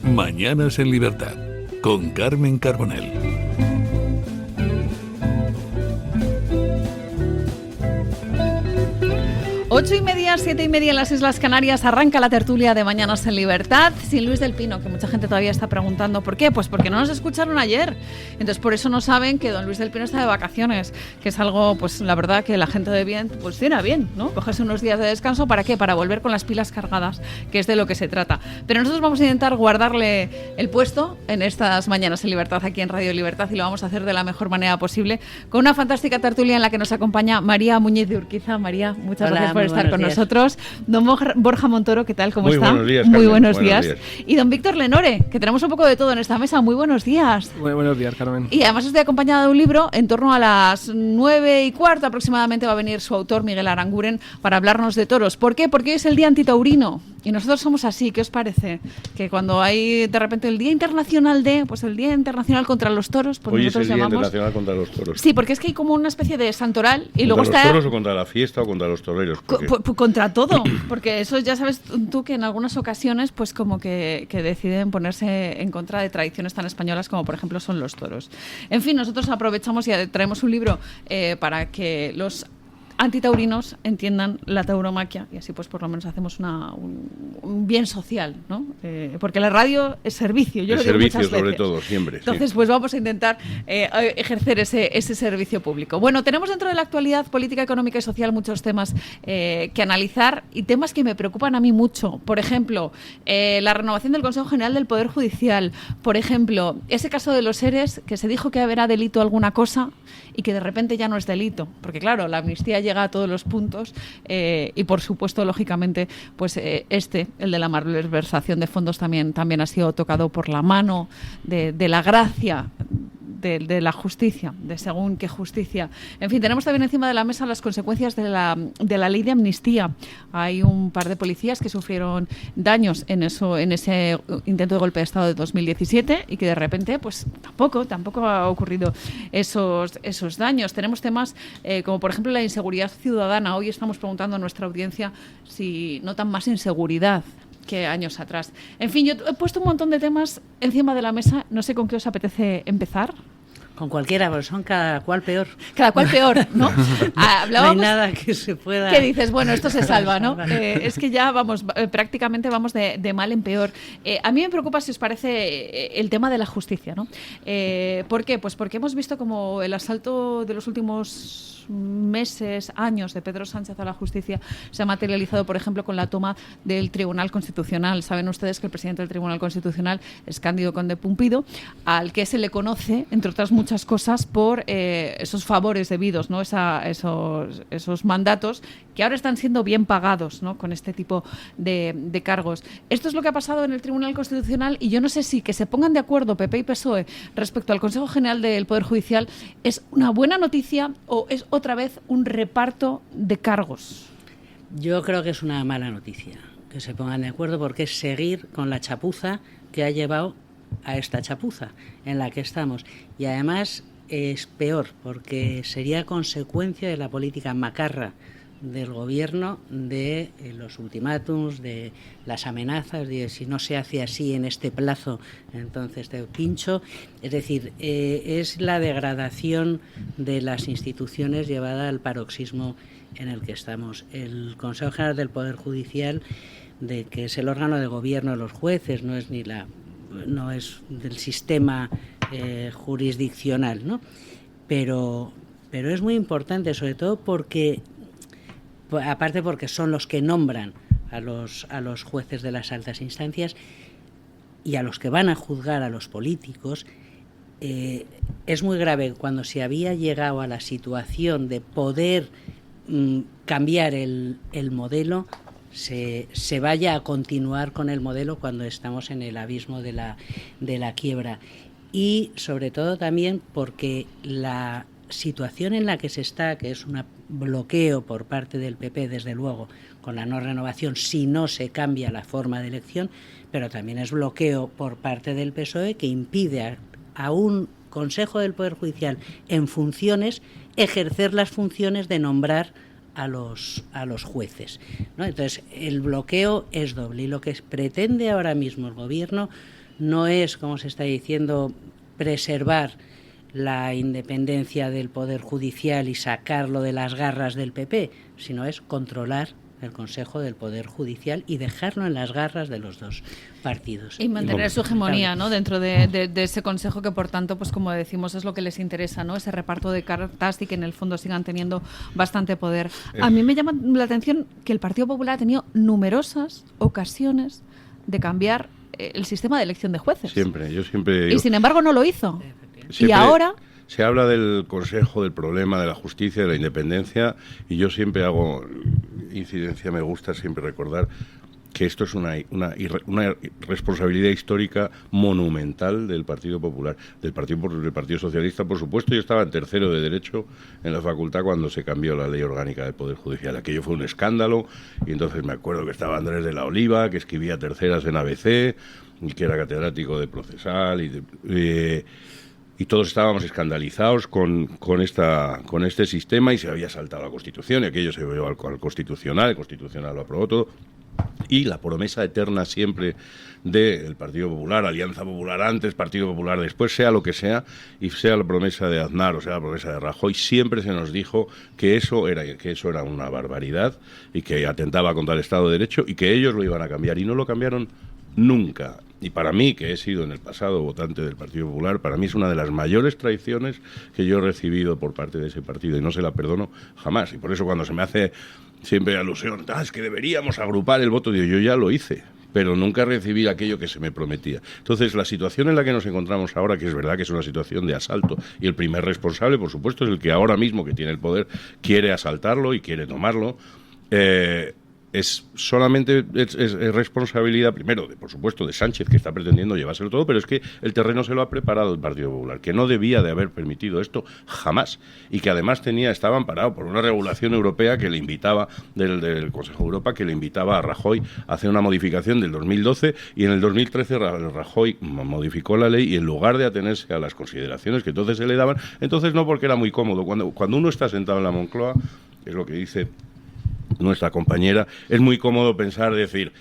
Mañanas en Libertad, con Carmen Carbonell. 8:30, 7:30 en las Islas Canarias, arranca la tertulia de Mañanas en Libertad sin Luis del Pino, que mucha gente todavía está preguntando ¿por qué? Pues porque no nos escucharon ayer, entonces por eso no saben que don Luis del Pino está de vacaciones, que es algo, pues la verdad que la gente de bien, pues tiene bien, ¿no? Cogerse unos días de descanso, ¿para qué? Para volver con las pilas cargadas, que es de lo que se trata. Pero nosotros vamos a intentar guardarle el puesto en estas Mañanas en Libertad aquí en Radio Libertad, y lo vamos a hacer de la mejor manera posible, con una fantástica tertulia en la que nos acompaña María Muñiz de Urquiza. María, muchas gracias por estar con nosotros. Don Borja Montoro, ¿qué tal? ¿Cómo está? Buenos días, Muy Carmen. buenos días. Y don Víctor Lenore, que tenemos un poco de todo en esta mesa. Muy buenos días. Muy buenos días, Carmen. Y además estoy acompañada de un libro. En torno a las 9:15 aproximadamente va a venir su autor, Miguel Aranguren, para hablarnos de toros. ¿Por qué? Porque hoy es el Día Antitaurino. Y nosotros somos así. ¿Qué os parece? Que cuando hay de repente el Día Internacional pues el Día Internacional contra los Toros, pues hoy nosotros es el Día llamamos... Internacional contra los Toros. Sí, porque es que hay como una especie de santoral y ¿Contra luego los está... toros o contra la fiesta o contra los toreros? Contra todo, porque eso ya sabes tú que en algunas ocasiones pues como que deciden ponerse en contra de tradiciones tan españolas como por ejemplo son los toros. En fin, nosotros aprovechamos y traemos un libro para que los antitaurinos entiendan la tauromaquia y así pues por lo menos hacemos un bien social, ¿no? Porque la radio es servicio, yo lo digo servicio muchas sobre veces. todo, siempre. Entonces, sí. pues vamos a intentar ejercer ese servicio público. Bueno, tenemos dentro de la actualidad política, económica y social muchos temas que analizar y temas que me preocupan a mí mucho. Por ejemplo, la renovación del Consejo General del Poder Judicial. Por ejemplo, ese caso de los ERES, que se dijo que habrá delito alguna cosa y que de repente ya no es delito. Porque claro, la amnistía llega a todos los puntos y por supuesto, lógicamente, pues el de la malversación de fondos también ha sido tocado por la mano de la gracia de la justicia, de según qué justicia. En fin, tenemos también encima de la mesa las consecuencias de la ley de amnistía. Hay un par de policías que sufrieron daños en ese intento de golpe de Estado de 2017 y que de repente, pues tampoco ha ocurrido esos daños. Tenemos temas como, por ejemplo, la inseguridad ciudadana. Hoy estamos preguntando a nuestra audiencia si notan más inseguridad que años atrás. En fin, yo he puesto un montón de temas encima de la mesa. No sé con qué os apetece empezar. Con cualquiera, pero son cada cual peor. Cada cual peor, ¿no? No hay nada que se pueda... ¿Qué dices? Bueno, esto se salva, ¿no? Es que ya prácticamente vamos de mal en peor. A mí me preocupa, si os parece, el tema de la justicia, ¿no? ¿Por qué? Pues porque hemos visto como el asalto de los últimos meses, años de Pedro Sánchez a la justicia se ha materializado, por ejemplo, con la toma del Tribunal Constitucional. Saben ustedes que el presidente del Tribunal Constitucional es Cándido Conde Pumpido, al que se le conoce, entre otras muchas cosas, por esos favores debidos, ¿no? Esos mandatos que ahora están siendo bien pagados, ¿no? Con este tipo de cargos. Esto es lo que ha pasado en el Tribunal Constitucional y yo no sé si que se pongan de acuerdo PP y PSOE respecto al Consejo General del Poder Judicial es una buena noticia o es otra vez un reparto de cargos. Yo creo que es una mala noticia que se pongan de acuerdo, porque es seguir con la chapuza que ha llevado a esta chapuza en la que estamos. Y además es peor, porque sería consecuencia de la política macarra del gobierno, de los ultimátums, de las amenazas, de si no se hace así en este plazo, entonces te pincho. Es decir, es la degradación de las instituciones llevada al paroxismo en el que estamos. El Consejo General del Poder Judicial, de que es el órgano de gobierno de los jueces, no es del sistema jurisdiccional, ¿no? Pero es muy importante, sobre todo porque son los que nombran a los jueces de las altas instancias y a los que van a juzgar a los políticos. Es muy grave cuando se había llegado a la situación de poder cambiar el modelo, se vaya a continuar con el modelo cuando estamos en el abismo de la quiebra. Y sobre todo también porque la situación en la que se está, que es un bloqueo por parte del PP, desde luego, con la no renovación, si no se cambia la forma de elección, pero también es bloqueo por parte del PSOE, que impide a un Consejo del Poder Judicial en funciones ejercer las funciones de nombrar a los jueces, ¿no? Entonces, el bloqueo es doble y lo que pretende ahora mismo el Gobierno no es, como se está diciendo, preservar la independencia del Poder Judicial y sacarlo de las garras del PP, sino es controlar el Consejo del Poder Judicial y dejarlo en las garras de los dos partidos. Y mantener su hegemonía, ¿no?, dentro de ese Consejo que, por tanto, pues como decimos, es lo que les interesa, ¿no?, ese reparto de cartas y que en el fondo sigan teniendo bastante poder. A mí me llama la atención que el Partido Popular ha tenido numerosas ocasiones de cambiar el sistema de elección de jueces. Yo siempre... Y sin embargo no lo hizo. Siempre Y ahora... Se habla del Consejo, del problema de la justicia, de la independencia, y yo siempre hago incidencia, me gusta siempre recordar que esto es una responsabilidad histórica monumental del Partido Popular, del Partido Socialista, por supuesto. Yo estaba en tercero de Derecho en la facultad cuando se cambió la Ley Orgánica del Poder Judicial. Aquello fue un escándalo, y entonces me acuerdo que estaba Andrés de la Oliva, que escribía terceras en ABC, y que era catedrático de procesal, y todos estábamos escandalizados con este sistema, y se había saltado la Constitución, y aquello se llevó al Constitucional, el Constitucional lo aprobó todo, y la promesa eterna siempre del Partido Popular, Alianza Popular antes, Partido Popular después, sea lo que sea, y sea la promesa de Aznar o sea la promesa de Rajoy, siempre se nos dijo que eso era una barbaridad y que atentaba contra el Estado de Derecho y que ellos lo iban a cambiar, y no lo cambiaron nunca. Y para mí, que he sido en el pasado votante del Partido Popular, para mí es una de las mayores traiciones que yo he recibido por parte de ese partido, y no se la perdono jamás. Y por eso cuando se me hace siempre alusión, es que deberíamos agrupar el voto, digo, yo ya lo hice, pero nunca recibí aquello que se me prometía. Entonces, la situación en la que nos encontramos ahora, que es verdad que es una situación de asalto, y el primer responsable, por supuesto, es el que ahora mismo, que tiene el poder, quiere asaltarlo y quiere tomarlo, es responsabilidad, primero, por supuesto, de Sánchez, que está pretendiendo llevárselo todo, pero es que el terreno se lo ha preparado el Partido Popular, que no debía de haber permitido esto jamás, y que además estaba amparado por una regulación europea que le invitaba, del Consejo de Europa, que le invitaba a Rajoy a hacer una modificación del 2012, y en el 2013 Rajoy modificó la ley, y en lugar de atenerse a las consideraciones que entonces se le daban, entonces no, porque era muy cómodo, cuando uno está sentado en la Moncloa, es lo que dice nuestra compañera, es muy cómodo pensar, decir,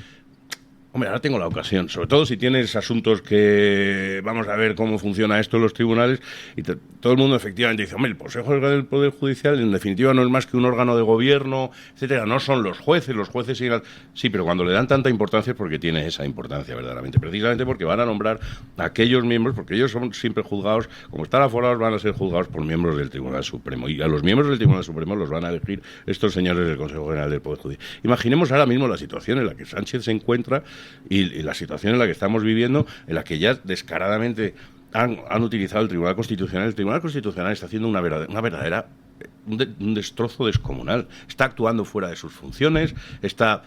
hombre, ahora tengo la ocasión, sobre todo si tienes asuntos que vamos a ver cómo funciona esto en los tribunales, y todo el mundo efectivamente dice, hombre, el Consejo del Poder Judicial en definitiva no es más que un órgano de gobierno, etcétera, no son los jueces siguen sí, pero cuando le dan tanta importancia es porque tiene esa importancia verdaderamente, precisamente porque van a nombrar a aquellos miembros, porque ellos son siempre juzgados, como están aforados, van a ser juzgados por miembros del Tribunal Supremo, y a los miembros del Tribunal Supremo los van a elegir estos señores del Consejo General del Poder Judicial. Imaginemos ahora mismo la situación en la que Sánchez se encuentra, y la situación en la que estamos viviendo, en la que ya descaradamente han utilizado el Tribunal Constitucional. El Tribunal Constitucional está haciendo un destrozo descomunal. Está actuando fuera de sus funciones, está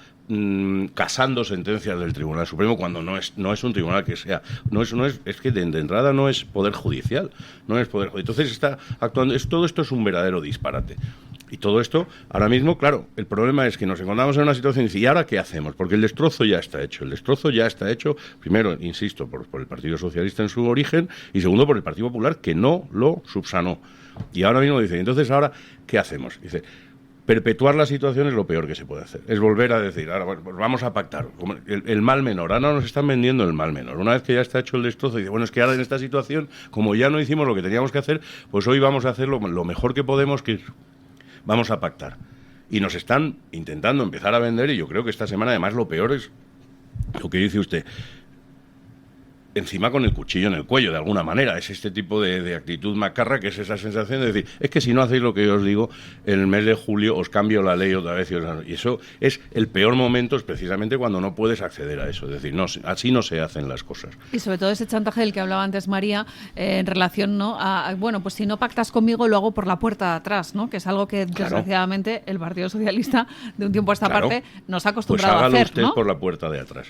casando sentencias del Tribunal Supremo cuando no es un tribunal que sea, es que de entrada no es poder judicial, entonces está actuando, todo esto es un verdadero disparate. Y todo esto, ahora mismo, claro, el problema es que nos encontramos en una situación y ahora ¿qué hacemos? Porque el destrozo ya está hecho, primero, insisto, por el Partido Socialista en su origen, y segundo, por el Partido Popular, que no lo subsanó. Y ahora mismo dice, entonces ahora, ¿qué hacemos? Dice, perpetuar la situación es lo peor que se puede hacer. Es volver a decir, ahora bueno, pues vamos a pactar. El mal menor. Ahora nos están vendiendo el mal menor. Una vez que ya está hecho el destrozo, dice, bueno, es que ahora en esta situación, como ya no hicimos lo que teníamos que hacer, pues hoy vamos a hacer lo mejor que podemos, que vamos a pactar. Y nos están intentando empezar a vender, y yo creo que esta semana además lo peor es lo que dice usted, encima con el cuchillo en el cuello, de alguna manera. Es este tipo de actitud macarra, que es esa sensación de decir, es que si no hacéis lo que yo os digo, en el mes de julio os cambio la ley otra vez. Y eso es el peor momento, es precisamente cuando no puedes acceder a eso. Es decir, no, así no se hacen las cosas. Y sobre todo ese chantaje del que hablaba antes María, en relación, ¿no?, a, bueno, pues si no pactas conmigo, lo hago por la puerta de atrás, ¿no?, que es algo que desgraciadamente el Partido Socialista de un tiempo a esta parte nos ha acostumbrado a hacer, pues hágalo usted, ¿no?, por la puerta de atrás.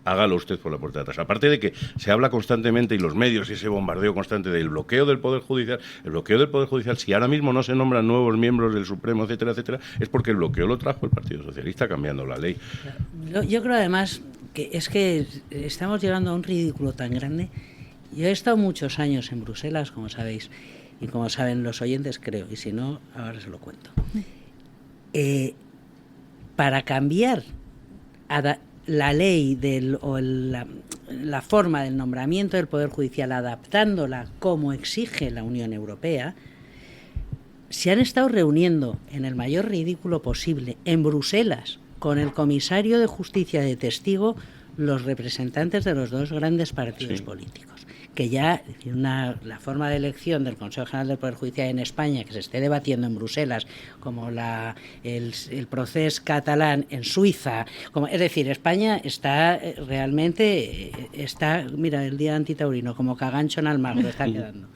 Hágalo usted por la puerta de atrás. Aparte de que se habla constantemente, y los medios, y ese bombardeo constante del bloqueo del Poder Judicial, si ahora mismo no se nombran nuevos miembros del Supremo, etcétera, etcétera, es porque el bloqueo lo trajo el Partido Socialista cambiando la ley. Yo creo además que es que estamos llegando a un ridículo tan grande. Yo he estado muchos años en Bruselas, como sabéis, y como saben los oyentes, creo, y si no, ahora se lo cuento. para cambiar la ley la forma del nombramiento del Poder Judicial, adaptándola como exige la Unión Europea, se han estado reuniendo en el mayor ridículo posible en Bruselas con el comisario de Justicia de testigo los representantes de los dos grandes partidos políticos. Que ya la forma de elección del Consejo General del Poder Judicial en España, que se esté debatiendo en Bruselas, como el proceso catalán en Suiza, es decir, España está realmente, mira, el día antitaurino, como cagancho en Almagro está quedando.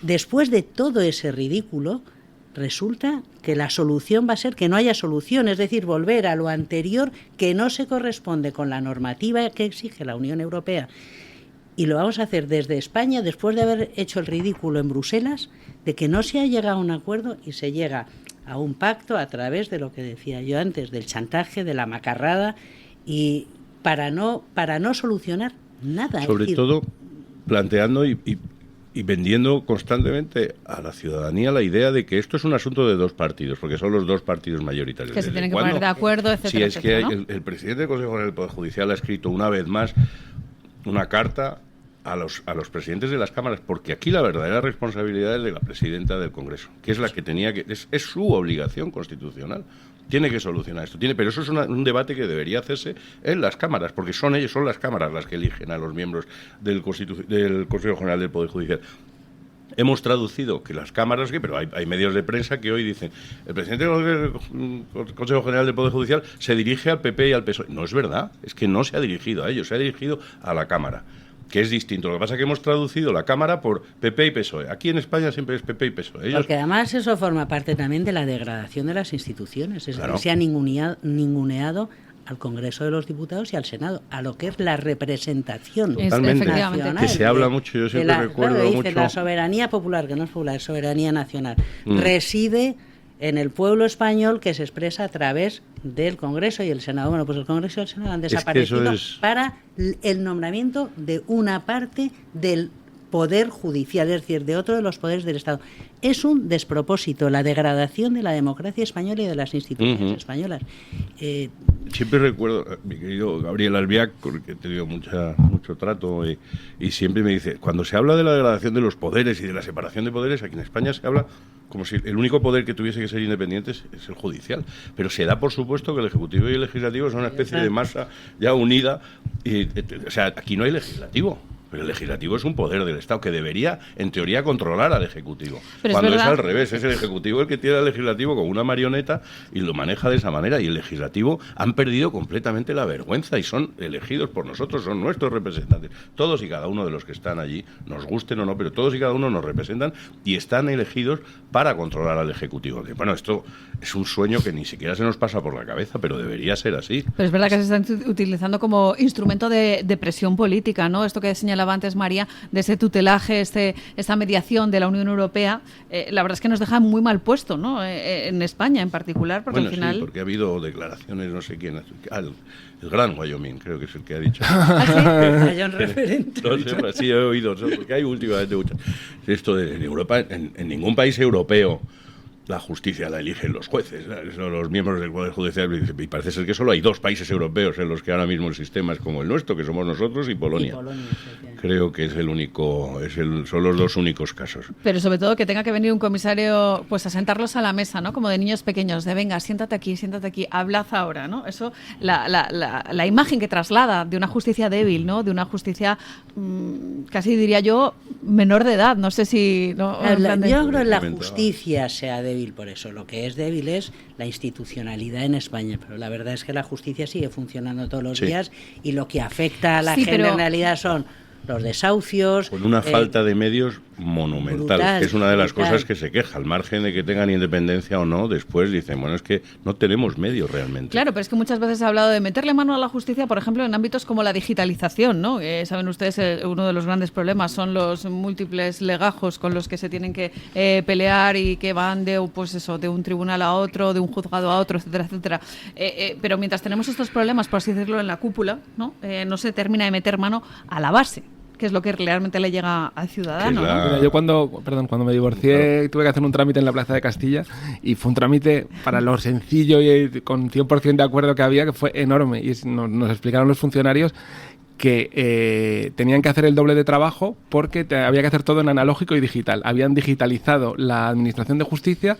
Después de todo ese ridículo, resulta que la solución va a ser que no haya solución, es decir, volver a lo anterior que no se corresponde con la normativa que exige la Unión Europea. Y lo vamos a hacer desde España, después de haber hecho el ridículo en Bruselas, de que no se ha llegado a un acuerdo y se llega a un pacto a través de lo que decía yo antes, del chantaje, de la macarrada, y para no solucionar nada. Sobre todo planteando y vendiendo constantemente a la ciudadanía la idea de que esto es un asunto de dos partidos, porque son los dos partidos mayoritarios. Que se tienen que poner de acuerdo, etcétera. Si es que el presidente del Consejo General del Poder Judicial ha escrito una vez más una carta a los presidentes de las cámaras, porque aquí la verdadera responsabilidad es de la presidenta del Congreso, que es la que tenía que... Es su obligación constitucional. Tiene que solucionar esto. Pero eso es un debate que debería hacerse en las cámaras, porque son las cámaras las que eligen a los miembros del Consejo General del Poder Judicial. Hemos traducido que las cámaras, pero hay medios de prensa que hoy dicen el presidente del Consejo General del Poder Judicial se dirige al PP y al PSOE. No es verdad, es que no se ha dirigido a ellos, se ha dirigido a la Cámara, que es distinto. Lo que pasa es que hemos traducido la Cámara por PP y PSOE. Aquí en España siempre es PP y PSOE. Porque además eso forma parte también de la degradación de las instituciones. Es decir, se ha ninguneado al Congreso de los Diputados y al Senado, a lo que es la representación nacional. Que se habla mucho, yo siempre recuerdo mucho. La soberanía popular, que no es popular, es soberanía nacional, reside en el pueblo español, que se expresa a través del Congreso y el Senado. Bueno, pues el Congreso y el Senado han desaparecido para el nombramiento de una parte del Poder Judicial, es decir, de otro de los poderes del Estado. Es un despropósito, la degradación de la democracia española y de las instituciones españolas. Siempre recuerdo a mi querido Gabriel Albiac, con el que he tenido mucho trato, y siempre me dice, cuando se habla de la degradación de los poderes y de la separación de poderes, aquí en España se habla como si el único poder que tuviese que ser independiente es el judicial. Pero se da por supuesto que el Ejecutivo y el Legislativo son una especie de masa ya unida. O sea, aquí no hay legislativo. Pero el Legislativo es un poder del Estado que debería, en teoría, controlar al Ejecutivo. Pero cuando es al revés, es el Ejecutivo el que tiene al Legislativo como una marioneta y lo maneja de esa manera. Y el Legislativo han perdido completamente la vergüenza y son elegidos por nosotros, son nuestros representantes. Todos y cada uno de los que están allí, nos gusten o no, pero todos y cada uno nos representan y están elegidos para controlar al Ejecutivo. Bueno, esto es un sueño que ni siquiera se nos pasa por la cabeza, pero debería ser así. Pero es verdad que se están utilizando como instrumento de presión política, ¿no? Esto que señalaba antes María, de ese tutelaje, esta mediación de la Unión Europea, la verdad es que nos deja muy mal puesto, ¿no? En España en particular, porque al final... Sí, porque ha habido declaraciones, no sé quién, el gran Wyoming, creo que es el que ha dicho. ¿Ah, sí? referente. No sé, sí, he oído, porque hay últimamente muchas. Esto en Europa, en ningún país europeo la justicia la eligen los jueces, son los miembros del Poder Judicial, y parece ser que solo hay 2 países europeos en los que ahora mismo el sistema es como el nuestro, que somos nosotros y Polonia. Creo que es el único, son los 2 únicos casos. Pero sobre todo que tenga que venir un comisario pues a sentarlos a la mesa, ¿no? Como de niños pequeños, de venga, siéntate aquí, hablad ahora, ¿no? Eso, la imagen que traslada de una justicia débil, ¿no? De una justicia casi diría yo menor de edad, no sé si... No, yo creo que la justicia sea débil por eso. Lo que es débil es la institucionalidad en España, pero la verdad es que la justicia sigue funcionando todos los días y lo que afecta a la generalidad son los desahucios. Con una falta de medios monumental, que es una de las cosas que se queja, al margen de que tengan independencia o no, después dicen, bueno, es que no tenemos medios realmente. Claro, pero es que muchas veces se ha hablado de meterle mano a la justicia, por ejemplo, en ámbitos como la digitalización, ¿no? Saben ustedes, uno de los grandes problemas son los múltiples legajos con los que se tienen que pelear y que van de un tribunal a otro, de un juzgado a otro, etcétera, etcétera. Pero mientras tenemos estos problemas, por así decirlo, en la cúpula, ¿no? No se termina de meter mano a la base. que es lo que realmente le llega al ciudadano, ¿no? Mira, yo cuando me divorcié tuve que hacer un trámite en la Plaza de Castilla y fue un trámite para lo sencillo y con 100% de acuerdo que había, que fue enorme. Y nos explicaron los funcionarios que tenían que hacer el doble de trabajo porque había que hacer todo en analógico y digital. Habían digitalizado la Administración de Justicia,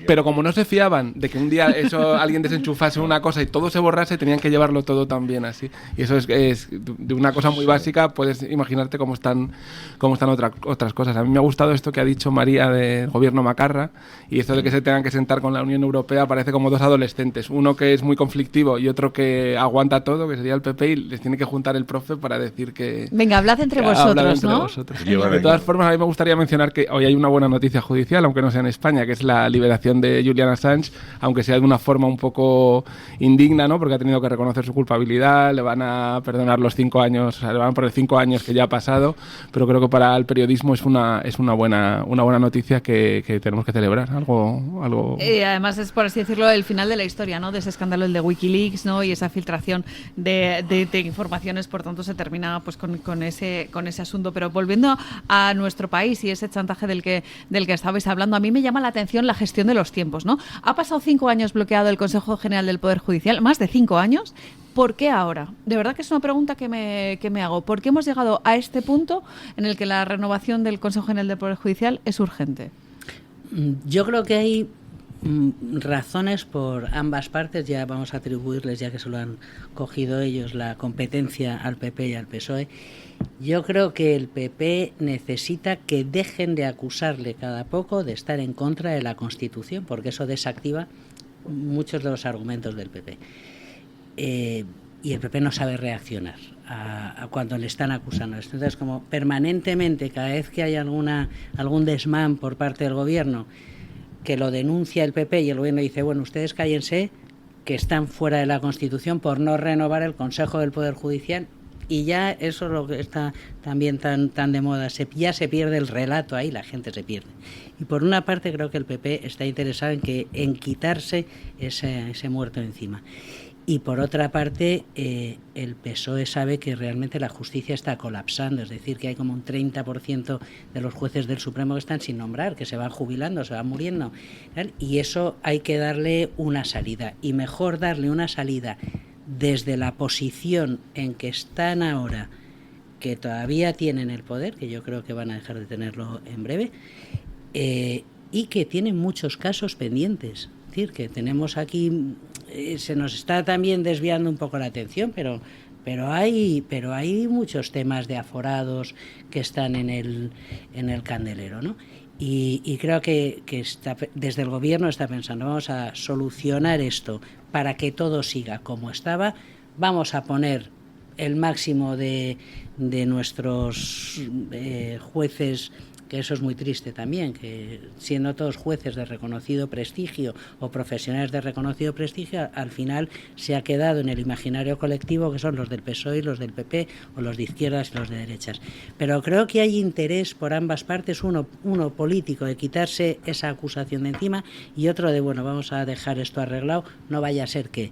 pero como no se fiaban de que un día alguien desenchufase una cosa y todo se borrase, tenían que llevarlo todo también así. Y eso es de una cosa muy básica, puedes imaginarte cómo están otras cosas. A mí me ha gustado esto que ha dicho María del gobierno Macarra, y esto de que se tengan que sentar con la Unión Europea parece como dos adolescentes, uno que es muy conflictivo y otro que aguanta todo, que sería el PP, y les tiene que juntar el profe para decir que... Venga, hablad entre vosotros, ¿no? De todas formas, a mí me gustaría mencionar que hoy hay una buena noticia judicial, aunque no sea en España, que es la liberación de Julian Assange, aunque sea de una forma un poco indigna, ¿no? Porque ha tenido que reconocer su culpabilidad, le van a perdonar los 5 años, o sea, le van a poner 5 años que ya ha pasado, pero creo que para el periodismo es una buena noticia que tenemos que celebrar, algo... además es, por así decirlo, el final de la historia, ¿no? De ese escándalo, el de Wikileaks, ¿no? Y esa filtración de informaciones, por tanto se termina pues con ese asunto. Pero volviendo a nuestro país y ese chantaje del que estabais hablando, a mí me llama la atención la gestión de los tiempos, ¿no? Ha pasado 5 años bloqueado el Consejo General del Poder Judicial, más de 5 años. ¿Por qué ahora? De verdad que es una pregunta que me hago. ¿Por qué hemos llegado a este punto en el que la renovación del Consejo General del Poder Judicial es urgente? Yo creo que hay razones por ambas partes. Ya vamos a atribuirles, ya que se lo han cogido ellos, la competencia al PP y al PSOE. Yo creo que el PP necesita que dejen de acusarle cada poco de estar en contra de la Constitución, porque eso desactiva muchos de los argumentos del PP. Y el PP no sabe reaccionar a cuando le están acusando. Entonces, como permanentemente, cada vez que hay algún desmán por parte del gobierno, que lo denuncia el PP y el gobierno dice, bueno, ustedes cállense, que están fuera de la Constitución por no renovar el Consejo del Poder Judicial, y ya eso es lo que está también tan de moda, ya se pierde el relato ahí, la gente se pierde. Y por una parte creo que el PP está interesado en quitarse ese muerto encima. Y por otra parte, el PSOE sabe que realmente la justicia está colapsando, es decir, que hay como un 30% de los jueces del Supremo que están sin nombrar, que se van jubilando, se van muriendo, ¿verdad? Y eso hay que darle una salida, y mejor darle una salida desde la posición en que están ahora, que todavía tienen el poder, que yo creo que van a dejar de tenerlo en breve, y que tienen muchos casos pendientes. Es decir, que tenemos aquí... se nos está también desviando un poco la atención, pero hay muchos temas de aforados que están en el candelero, ¿no? Y creo que desde el gobierno está pensando, vamos a solucionar esto para que todo siga como estaba, vamos a poner el máximo de nuestros jueces, que eso es muy triste también, que siendo todos jueces de reconocido prestigio o profesionales de reconocido prestigio, al final se ha quedado en el imaginario colectivo que son los del PSOE y los del PP, o los de izquierdas y los de derechas. Pero creo que hay interés por ambas partes, uno político, de quitarse esa acusación de encima, y otro de, bueno, vamos a dejar esto arreglado, no vaya a ser que...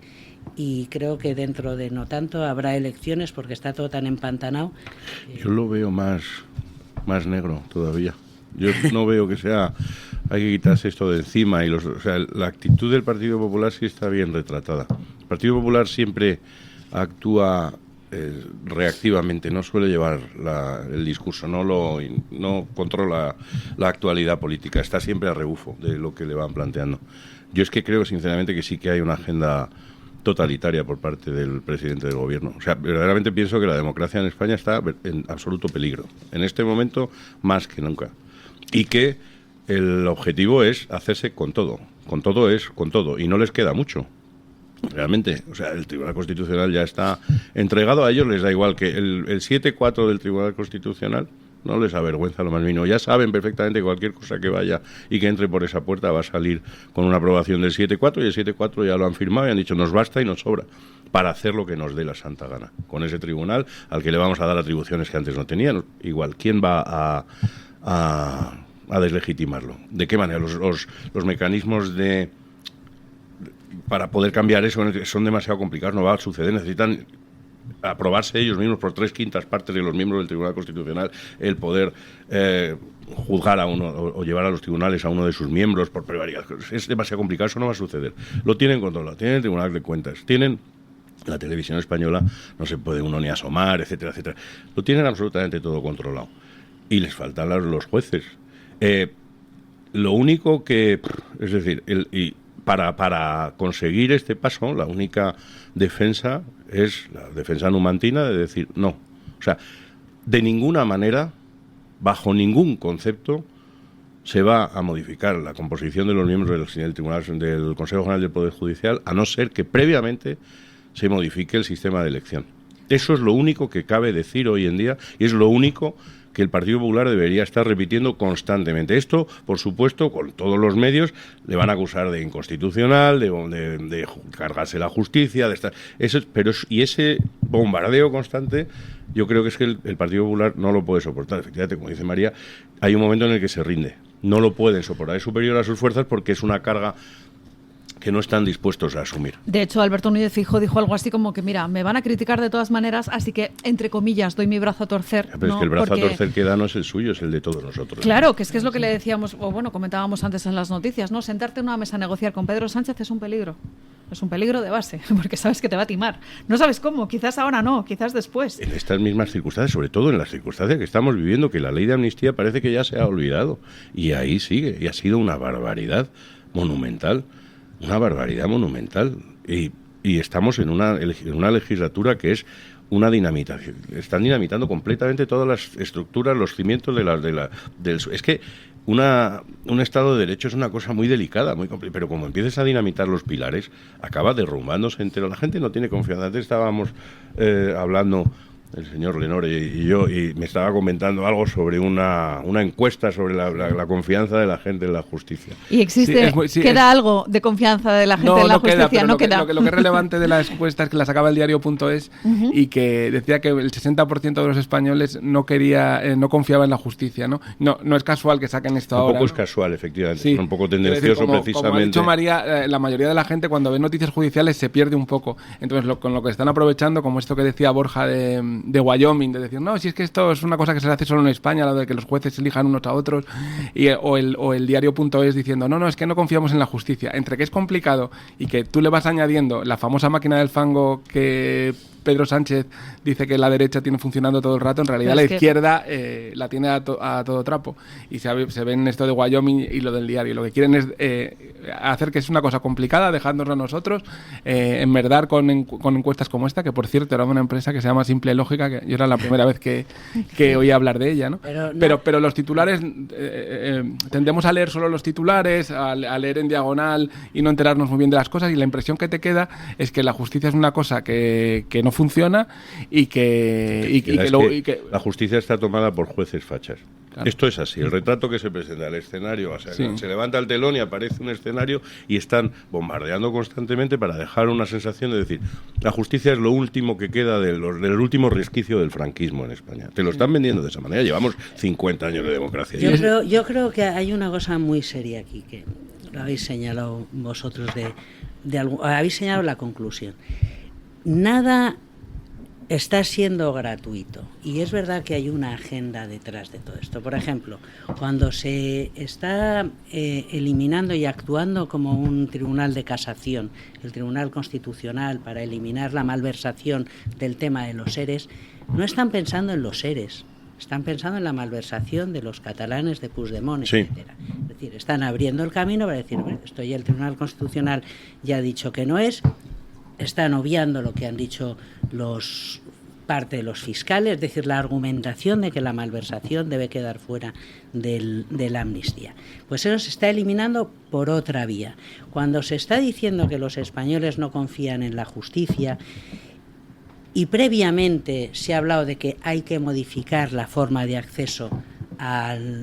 Y creo que dentro de no tanto habrá elecciones porque está todo tan empantanado. Yo lo veo más negro todavía. Yo no veo que sea, hay que quitarse esto de encima, la actitud del Partido Popular sí está bien retratada. El Partido Popular siempre actúa reactivamente, no suele llevar el discurso, no controla la actualidad política, está siempre a rebufo de lo que le van planteando. Yo es que creo sinceramente que sí que hay una agenda totalitaria por parte del presidente del gobierno. O sea, verdaderamente pienso que la democracia en España está en absoluto peligro. En este momento, más que nunca. Y que el objetivo es hacerse con todo. Con todo. Y no les queda mucho. Realmente. O sea, el Tribunal Constitucional ya está entregado. A ellos les da igual que el 7-4 del Tribunal Constitucional no les avergüenza lo más mínimo. Ya saben perfectamente que cualquier cosa que vaya y que entre por esa puerta va a salir con una aprobación del 7-4, y el 7-4 ya lo han firmado y han dicho nos basta y nos sobra para hacer lo que nos dé la santa gana. Con ese tribunal al que le vamos a dar atribuciones que antes no tenían. Igual, ¿quién va a deslegitimarlo? ¿De qué manera? Los mecanismos para poder cambiar eso son demasiado complicados, no va a suceder, necesitan aprobarse ellos mismos por 3/5 partes de los miembros del Tribunal Constitucional el poder juzgar a uno o llevar a los tribunales a uno de sus miembros por prevaricación. Es demasiado complicado, eso no va a suceder. Lo tienen controlado, tienen el Tribunal de Cuentas, tienen la televisión española, no se puede uno ni asomar, etcétera, etcétera. Lo tienen absolutamente todo controlado. Y les faltan los jueces. Lo único que, es decir, para conseguir este paso, la única defensa es la defensa numantina de decir no. O sea, de ninguna manera, bajo ningún concepto, se va a modificar la composición de los miembros del Tribunal del Consejo General del Poder Judicial, a no ser que previamente se modifique el sistema de elección. Eso es lo único que cabe decir hoy en día y es lo único que el Partido Popular debería estar repitiendo constantemente. Esto, por supuesto, con todos los medios, le van a acusar de inconstitucional, de cargarse la justicia, de estar... Y ese bombardeo constante, yo creo que es que el Partido Popular no lo puede soportar. Efectivamente, como dice María, hay un momento en el que se rinde. No lo pueden soportar. Es superior a sus fuerzas porque es una carga que no están dispuestos a asumir. De hecho, Alberto Núñez Feijóo dijo algo así como que, mira, me van a criticar de todas maneras, así que, entre comillas, doy mi brazo a torcer. Pero ¿no? es que el brazo Porque... a torcer que da no es el suyo, es el de todos nosotros. Claro, que es lo que le decíamos, o bueno, comentábamos antes en las noticias, ¿no? Sentarte en una mesa a negociar con Pedro Sánchez es un peligro. Es un peligro de base, porque sabes que te va a timar. No sabes cómo, quizás ahora no, quizás después. En estas mismas circunstancias, sobre todo en las circunstancias que estamos viviendo, que la ley de amnistía parece que ya se ha olvidado. Y ahí sigue, y ha sido una barbaridad monumental. Una barbaridad monumental. Y estamos en una legislatura que es una dinamitación. Están dinamitando completamente todas las estructuras, los cimientos es que un Estado de Derecho es una cosa muy delicada, muy complicada, pero como empieces a dinamitar los pilares, acaba derrumbándose entero. La gente no tiene confianza. Antes estábamos hablando el señor Lenore y yo, y me estaba comentando algo sobre una encuesta sobre la confianza de la gente en la justicia. ¿Y existe, queda algo de confianza de la gente en la justicia? No queda. Lo que es relevante de la encuesta es que la sacaba el diario.es y que decía que el 60% de los españoles no confiaba en la justicia, ¿no? No es casual que saquen esto ahora. Tampoco es casual, efectivamente. Sí. Es un poco tendencioso, precisamente. Como ha dicho María, la mayoría de la gente cuando ve noticias judiciales se pierde un poco. Entonces, con lo que están aprovechando, como esto que decía Borja de Wyoming, de decir, no, si es que esto es una cosa que se hace solo en España, lo de que los jueces elijan unos a otros, o el diario.es diciendo, no, es que no confiamos en la justicia. Entre que es complicado y que tú le vas añadiendo la famosa máquina del fango que Pedro Sánchez dice que la derecha tiene funcionando todo el rato, en realidad la izquierda la tiene a todo trapo. Y se ve en esto de Wyoming y lo del diario. Lo que quieren es hacer que es una cosa complicada, dejándonos a nosotros, enmerdar con encuestas como esta, que por cierto era una empresa que se llama Simple Lógica, que yo era la primera vez que oí hablar de ella, ¿no? Pero los titulares, tendemos a leer solo los titulares, a leer en diagonal y no enterarnos muy bien de las cosas, y la impresión que te queda es que la justicia es una cosa que no funciona y que la justicia está tomada por jueces fachas. Claro. Esto es así, el retrato que se presenta al escenario, o sea, sí. Se levanta el telón y aparece un escenario y están bombardeando constantemente para dejar una sensación de decir, la justicia es lo último que queda del último resquicio del franquismo en España. Te lo están vendiendo de esa manera, llevamos 50 años de democracia. Yo creo que hay una cosa muy seria aquí, que lo habéis señalado vosotros, habéis señalado la conclusión. Nada está siendo gratuito, y es verdad que hay una agenda detrás de todo esto. Por ejemplo, cuando se está eliminando y actuando como un tribunal de casación, el Tribunal Constitucional, para eliminar la malversación del tema de los ERES, no están pensando en los ERES, están pensando en la malversación de los catalanes de Puigdemont, etcétera. Es decir, están abriendo el camino para decir, bueno, esto ya el Tribunal Constitucional ya ha dicho que no es. Están obviando lo que han dicho parte de los fiscales, es decir, la argumentación de que la malversación debe quedar fuera de la amnistía. Pues eso se está eliminando por otra vía. Cuando se está diciendo que los españoles no confían en la justicia, y previamente se ha hablado de que hay que modificar la forma de acceso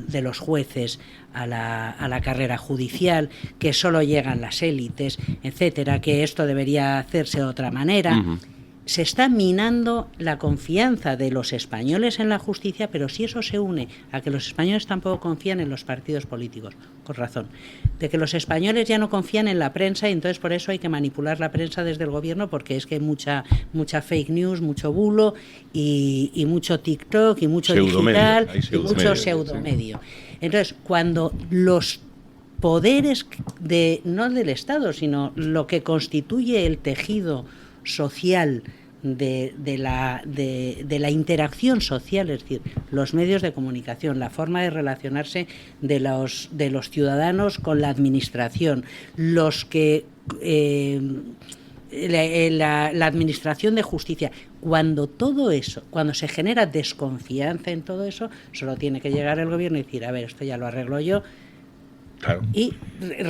de los jueces a la carrera judicial, que solo llegan las élites, etcétera, que esto debería hacerse de otra manera. se está minando la confianza de los españoles en la justicia, pero si eso se une a que los españoles tampoco confían en los partidos políticos, con razón, de que los españoles ya no confían en la prensa y entonces por eso hay que manipular la prensa desde el gobierno, porque es que hay mucha fake news, mucho bulo y mucho TikTok y mucho digital y mucho pseudomedio. Entonces, cuando los poderes no del Estado, sino lo que constituye el tejido social de la interacción social, es decir, los medios de comunicación, la forma de relacionarse de los ciudadanos con la administración, los que la administración de justicia, cuando todo eso, cuando se genera desconfianza en todo eso, solo tiene que llegar el gobierno y decir, a ver, esto ya lo arreglo yo. Claro. Y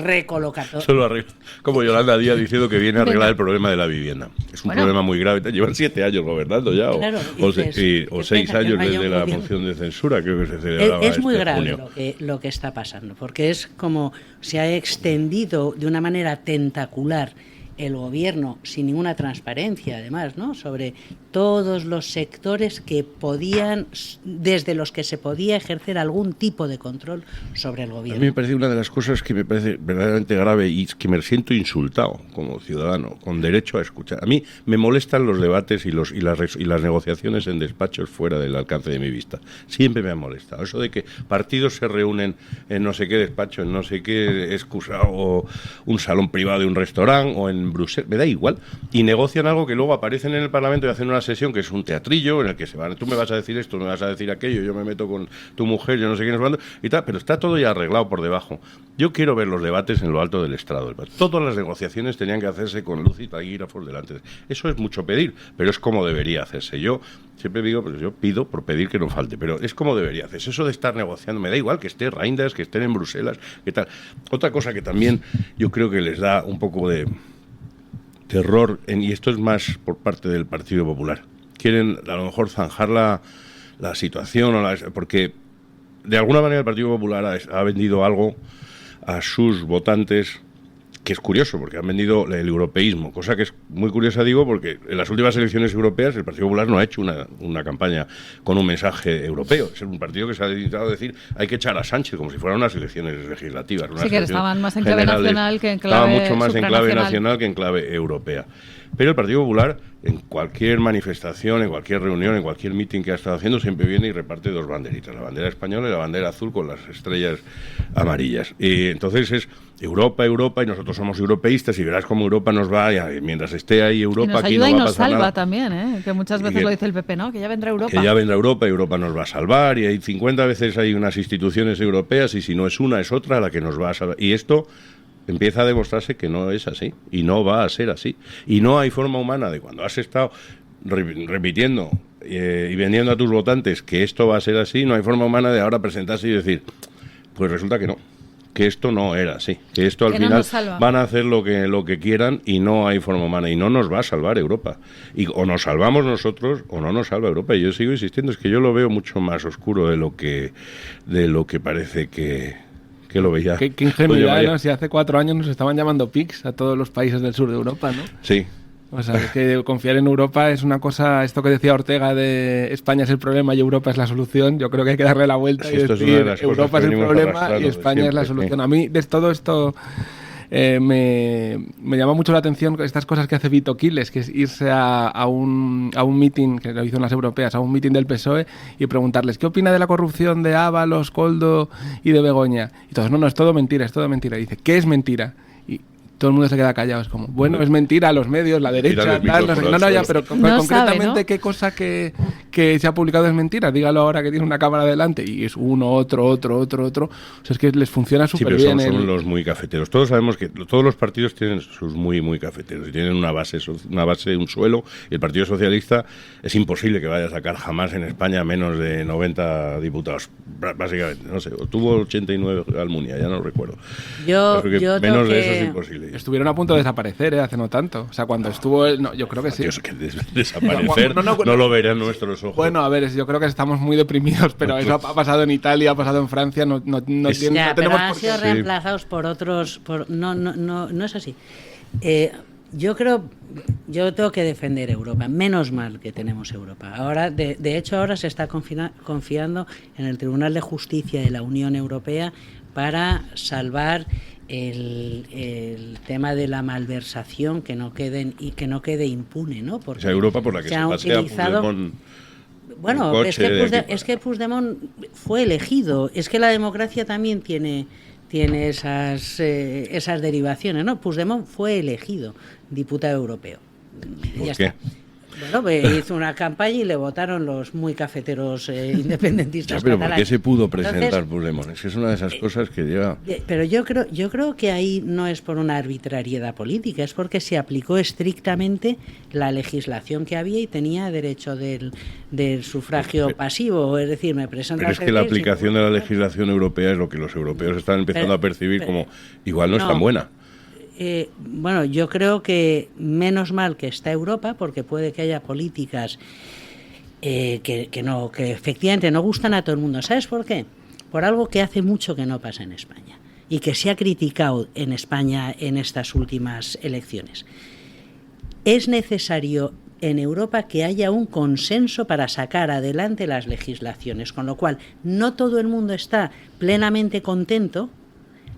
recolocar todo. Solo arregla, como Yolanda Díaz diciendo que viene a arreglar el problema de la vivienda. Es un problema muy grave. Llevan 7 años gobernando ya, claro, o 6 años desde la moción de censura, creo que se celebraba. Es muy grave lo que está pasando, porque es como se ha extendido de una manera tentacular el gobierno, sin ninguna transparencia además, ¿no?, sobre todos los sectores que desde los que se podía ejercer algún tipo de control sobre el gobierno. A mí me parece una de las cosas que me parece verdaderamente grave y que me siento insultado como ciudadano, con derecho a escuchar. A mí me molestan los debates y las negociaciones en despachos fuera del alcance de mi vista. Siempre me ha molestado. Eso de que partidos se reúnen en no sé qué despacho, en no sé qué excusado, o un salón privado de un restaurante, o en Bruselas, me da igual, y negocian algo que luego aparecen en el Parlamento y hacen una sesión que es un teatrillo en el que se van, tú me vas a decir esto, me vas a decir aquello, yo me meto con tu mujer, yo no sé quién es cuándo, y tal, pero está todo ya arreglado por debajo. Yo quiero ver los debates en lo alto del estrado. Todas las negociaciones tenían que hacerse con luz y taquígrafos delante. Eso es mucho pedir, pero es como debería hacerse. Yo siempre digo, pues yo pido por pedir que no falte, pero es como debería hacerse. Eso de estar negociando, me da igual que esté Reinders, que estén en Bruselas, que tal. Otra cosa que también yo creo que les da un poco de terror, y esto es más por parte del Partido Popular, quieren a lo mejor zanjar la situación, porque de alguna manera el Partido Popular ha vendido algo a sus votantes que es curioso, porque han vendido el europeísmo, cosa que es muy curiosa, digo, porque en las últimas elecciones europeas el Partido Popular no ha hecho una campaña con un mensaje europeo. Es un partido que se ha dedicado a decir hay que echar a Sánchez, como si fueran unas elecciones legislativas. Sí, que estaban más en clave nacional que en clave supranacional. Estaban mucho más en clave nacional que en clave europea. Pero el Partido Popular, en cualquier manifestación, en cualquier reunión, en cualquier meeting que ha estado haciendo, siempre viene y reparte 2 banderitas, la bandera española y la bandera azul con las estrellas amarillas. Y entonces es Europa, Europa, y nosotros somos europeístas, y verás cómo Europa nos va, y mientras esté ahí Europa, y nos ayuda aquí no y va a nos pasar salva nada. También, que muchas veces lo dice el PP, ¿no? Que ya vendrá Europa. Que ya vendrá Europa, y Europa nos va a salvar, y hay 50 veces hay unas instituciones europeas, y si no es una, es otra la que nos va a salvar. Y esto empieza a demostrarse que no es así, y no va a ser así. Y no hay forma humana de, cuando has estado repitiendo y vendiendo a tus votantes que esto va a ser así, no hay forma humana de ahora presentarse y decir, pues resulta que no, que esto no era así, que esto al final van a hacer lo que quieran, y no hay forma humana, y no nos va a salvar Europa. Y o nos salvamos nosotros o no nos salva Europa. Y yo sigo insistiendo, es que yo lo veo mucho más oscuro de lo que parece que lo veía. Qué ingenuidad, ¿no? Si hace 4 años nos estaban llamando PICs a todos los países del sur de Europa, ¿no? Sí. O sea, es que confiar en Europa es una cosa, esto que decía Ortega de España es el problema y Europa es la solución, yo creo que hay que darle la vuelta y decir Europa es el problema y España es la solución. Sí. A mí de todo esto me llama mucho la atención estas cosas que hace Vito Quiles, que es irse a un meeting, que lo hizo en las europeas, a un meeting del PSOE y preguntarles ¿qué opina de la corrupción de Ábalos, Koldo y de Begoña? Y todos, no, es todo mentira, es todo mentira. Y dice, ¿qué es mentira? Y todo el mundo se queda callado, es como, bueno, es mentira, los medios, la derecha, tal, no, ya, pero concretamente, sabe, ¿no? ¿Qué cosa que se ha publicado es mentira? Dígalo ahora que tiene una cámara delante, y es uno, otro. O sea, es que les funciona súper bien. Son los muy cafeteros. Todos sabemos que todos los partidos tienen sus muy cafeteros, y tienen una base, un suelo, y el Partido Socialista es imposible que vaya a sacar jamás en España menos de 90 diputados, básicamente, no sé, tuvo 89 Almunia, ya no recuerdo. Yo menos de eso es imposible. Estuvieron a punto de desaparecer, hace no tanto. O sea, cuando estuvo... No, yo creo que sí. Dios, que desaparecer no lo verán nuestros ojos. Bueno, a ver, yo creo que estamos muy deprimidos, pero eso ha pasado en Italia, ha pasado en Francia, no tenemos pero han sido reemplazados por otros... No es así. Yo tengo que defender Europa. Menos mal que tenemos Europa. Ahora, de hecho, ahora se está confiando en el Tribunal de Justicia de la Unión Europea para salvar el tema de la malversación, que no quede impune, ¿no? Porque esa Europa por la que se pasea Puigdemont. Bueno, es que Puigdemont fue elegido. Es que la democracia también tiene esas derivaciones, ¿no? Puigdemont fue elegido diputado europeo. ¿Por ya qué? Está. Bueno, pues hizo una campaña y le votaron los muy cafeteros independentistas. Ya, pero catalanes. ¿por qué se pudo presentar Entonces, Puigdemont? Es que es una de esas cosas que lleva... Pero yo creo que ahí no es por una arbitrariedad política, es porque se aplicó estrictamente la legislación que había y tenía derecho del sufragio pasivo. Es decir, me presento... Pero es que la aplicación de la legislación europea es lo que los europeos están empezando a percibir como igual no es tan buena. Bueno, yo creo que menos mal que está Europa, porque puede que haya políticas que efectivamente no gustan a todo el mundo. ¿Sabes por qué? Por algo que hace mucho que no pasa en España y que se ha criticado en España en estas últimas elecciones. Es necesario en Europa que haya un consenso para sacar adelante las legislaciones, con lo cual no todo el mundo está plenamente contento,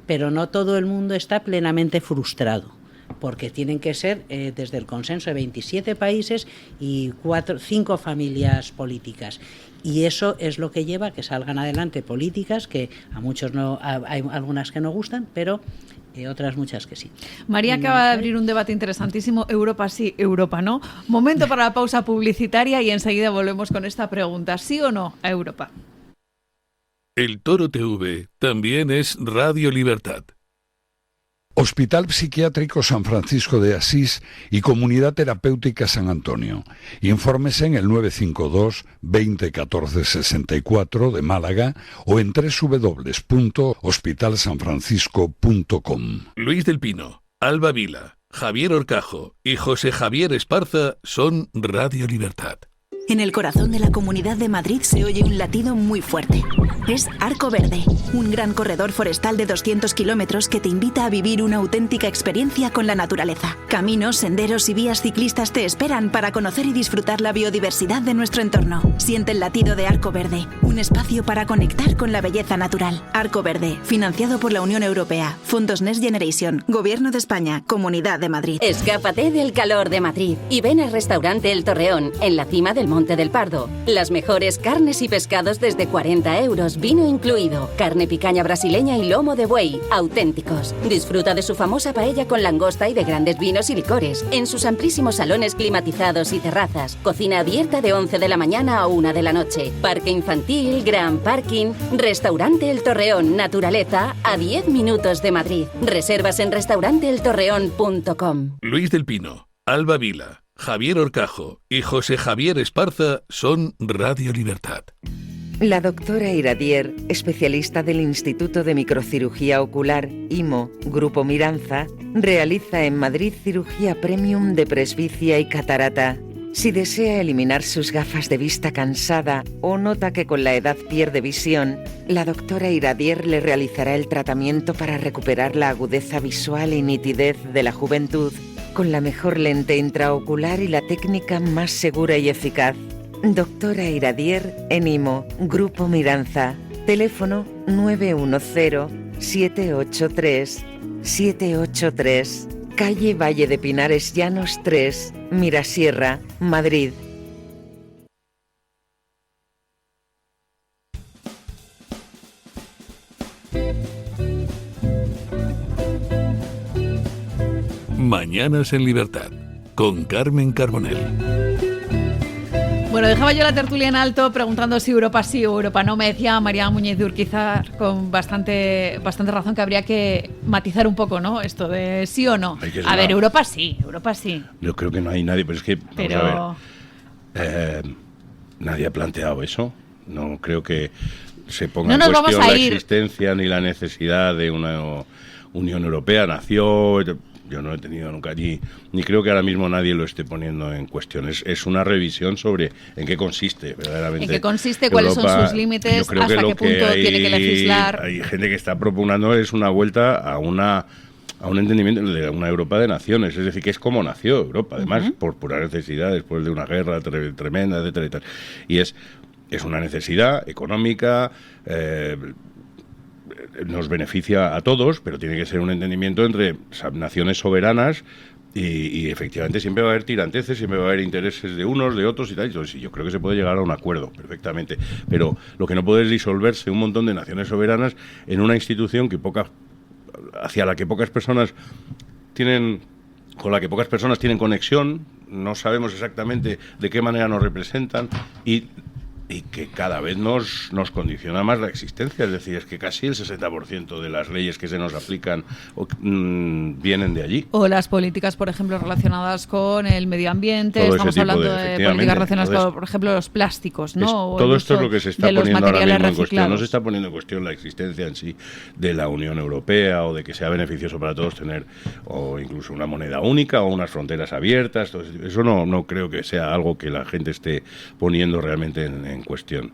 pero no todo el mundo está plenamente frustrado, porque tienen que ser desde el consenso de 27 países y 5 familias políticas. Y eso es lo que lleva a que salgan adelante políticas que a muchos hay algunas que no gustan, pero otras muchas que sí. María acaba de abrir un debate interesantísimo, Europa sí, Europa no. Momento para la pausa publicitaria y enseguida volvemos con esta pregunta, ¿sí o no a Europa? El Toro TV también es Radio Libertad. Hospital Psiquiátrico San Francisco de Asís y Comunidad Terapéutica San Antonio. Infórmese en el 952 20 14 64 de Málaga o en www.hospitalsanfrancisco.com. Luis del Pino, Alba Vila, Javier Horcajo y José Javier Esparza son Radio Libertad. En el corazón de la Comunidad de Madrid se oye un latido muy fuerte. Es Arco Verde, un gran corredor forestal de 200 kilómetros que te invita a vivir una auténtica experiencia con la naturaleza. Caminos, senderos y vías ciclistas te esperan para conocer y disfrutar la biodiversidad de nuestro entorno. Siente el latido de Arco Verde, un espacio para conectar con la belleza natural. Arco Verde, financiado por la Unión Europea, Fondos Next Generation, Gobierno de España, Comunidad de Madrid. Escápate del calor de Madrid y ven al restaurante El Torreón, en la cima del Monte del Pardo. Las mejores carnes y pescados desde 40 euros, vino incluido. Carne picaña brasileña y lomo de buey, auténticos. Disfruta de su famosa paella con langosta y de grandes vinos y licores. En sus amplísimos salones climatizados y terrazas. Cocina abierta de 11 de la mañana a 1 de la noche. Parque infantil, gran parking. Restaurante El Torreón, naturaleza, a 10 minutos de Madrid. Reservas en restauranteeltorreón.com. Luis del Pino, Alba Vila, Javier Horcajo y José Javier Esparza son Radio Libertad. La doctora Iradier, especialista del Instituto de Microcirugía Ocular, IMO, Grupo Miranza, realiza en Madrid cirugía premium de presbicia y catarata. Si desea eliminar sus gafas de vista cansada o nota que con la edad pierde visión, la doctora Iradier le realizará el tratamiento para recuperar la agudeza visual y nitidez de la juventud, con la mejor lente intraocular y la técnica más segura y eficaz. Doctora Iradier en IMO, Grupo Miranza. Teléfono 910-783-783. Calle Valle de Pinares Llanos 3, Mirasierra, Madrid. Mañanas en Libertad, con Carmen Carbonell. Bueno, dejaba yo la tertulia en alto preguntando si Europa sí o Europa no. Me decía María Muñiz de Urquizar con bastante razón que habría que matizar un poco, ¿no? Esto de sí o no. A ver, Europa sí, Europa sí. Yo creo que no hay nadie, pero es que, vamos a ver, nadie ha planteado eso. No creo que se ponga en cuestión la existencia ni la necesidad de una Unión Europea. Nació... Yo no he tenido nunca allí, ni creo que ahora mismo nadie lo esté poniendo en cuestión. Es una revisión sobre en qué consiste, verdaderamente. ¿En qué consiste? ¿Cuáles son sus límites? ¿Hasta qué punto tiene que legislar? Hay gente que está proponiendo es una vuelta a a un entendimiento de una Europa de naciones, es decir, que es como nació Europa, además, por pura necesidad, después de una guerra tremenda, etcétera, y tal. Y es una necesidad económica, nos beneficia a todos, pero tiene que ser un entendimiento entre naciones soberanas. Y efectivamente siempre va a haber tiranteces, siempre va a haber intereses de unos, de otros y tal. Entonces, yo creo que se puede llegar a un acuerdo perfectamente. Pero lo que no puede es disolverse un montón de naciones soberanas en una institución hacia la que pocas personas tienen conexión. No sabemos exactamente de qué manera nos representan y que cada vez nos condiciona más la existencia. Es decir, es que casi el 60% de las leyes que se nos aplican vienen de allí. O las políticas, por ejemplo, relacionadas con el medio ambiente. Estamos hablando de políticas relacionadas con, por ejemplo, los plásticos, ¿no? Todo esto es lo que se está poniendo ahora mismo en cuestión. No se reciclados. está poniendo en cuestión la existencia en sí de la Unión Europea o de que sea beneficioso para todos tener o incluso una moneda única o unas fronteras abiertas. Eso no creo que sea algo que la gente esté poniendo realmente en cuestión.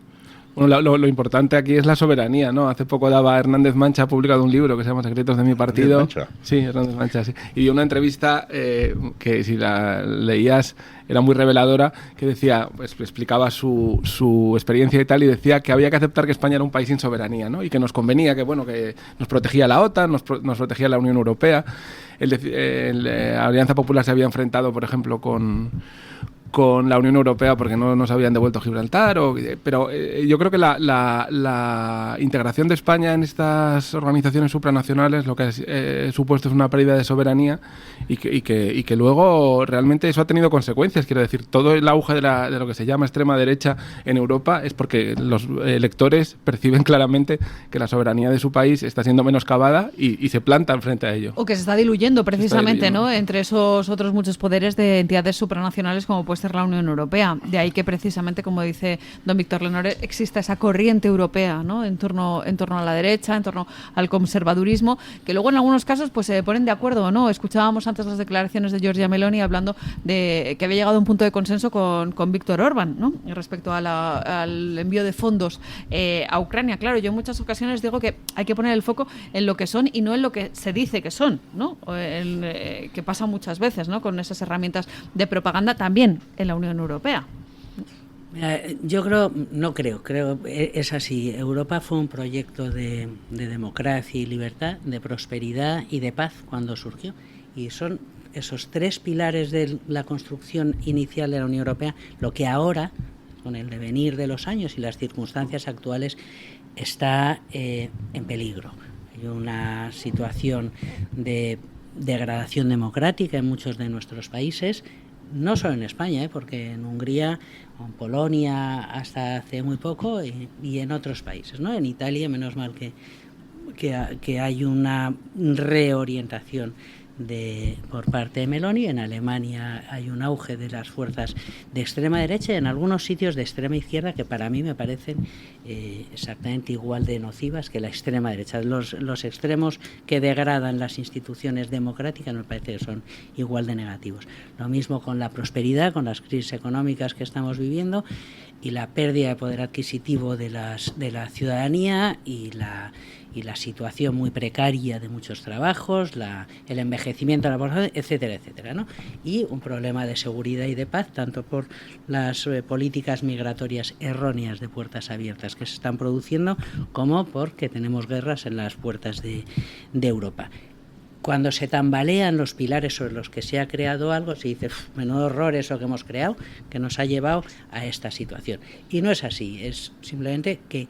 Bueno, lo importante aquí es la soberanía, ¿no? Hace poco Hernández Mancha ha publicado un libro que se llama Secretos de mi partido. ¿Hernández Mancha? Sí, Hernández Mancha, sí. Y dio una entrevista que si la leías era muy reveladora, que decía, pues explicaba su experiencia y tal, y decía que había que aceptar que España era un país sin soberanía, ¿no? Y que nos convenía, que bueno, que nos protegía la OTAN, nos protegía la Unión Europea. La Alianza Popular se había enfrentado, por ejemplo, con la Unión Europea porque no nos habían devuelto Gibraltar, pero yo creo que la integración de España en estas organizaciones supranacionales lo que ha supuesto es una pérdida de soberanía y que luego realmente eso ha tenido consecuencias. Quiero decir, todo el auge de lo que se llama extrema derecha en Europa es porque los electores perciben claramente que la soberanía de su país está siendo menoscabada y se plantan frente a ello. O que se está diluyendo precisamente, ¿no? Entre esos otros muchos poderes de entidades supranacionales como puede ser la Unión Europea. De ahí que precisamente, como dice don Víctor Lenore, exista esa corriente europea, ¿no? en torno a la derecha, en torno al conservadurismo, que luego en algunos casos pues se ponen de acuerdo o no. Escuchábamos antes las declaraciones de Giorgia Meloni hablando de que había llegado a un punto de consenso con Víctor Orbán, ¿no? Respecto al envío de fondos a Ucrania. Claro, yo en muchas ocasiones digo que hay que poner el foco en lo que son y no en lo que se dice que son, ¿no? Que pasa muchas veces, ¿no? Con esas herramientas de propaganda también en la Unión Europea. Yo creo, es así. Europa fue un proyecto de democracia y libertad, de prosperidad y de paz cuando surgió. Y son esos tres pilares de la construcción inicial de la Unión Europea lo que ahora, con el devenir de los años y las circunstancias actuales, está en peligro. Hay una situación de degradación democrática en muchos de nuestros países, no solo en España, porque en Hungría o en Polonia hasta hace muy poco y en otros países, ¿no? En Italia, menos mal que hay una reorientación por parte de Meloni. En Alemania hay un auge de las fuerzas de extrema derecha y en algunos sitios de extrema izquierda que para mí me parecen exactamente igual de nocivas que la extrema derecha. Los extremos que degradan las instituciones democráticas me parece que son igual de negativos. Lo mismo con la prosperidad, con las crisis económicas que estamos viviendo y la pérdida de poder adquisitivo de la ciudadanía y la situación muy precaria de muchos trabajos, el envejecimiento de la población, etcétera, etcétera, ¿no? Y un problema de seguridad y de paz, tanto por las políticas migratorias erróneas de puertas abiertas que se están produciendo, como porque tenemos guerras en las puertas de Europa. Cuando se tambalean los pilares sobre los que se ha creado algo, se dice, menudo horror eso que hemos creado, que nos ha llevado a esta situación. Y no es así, es simplemente que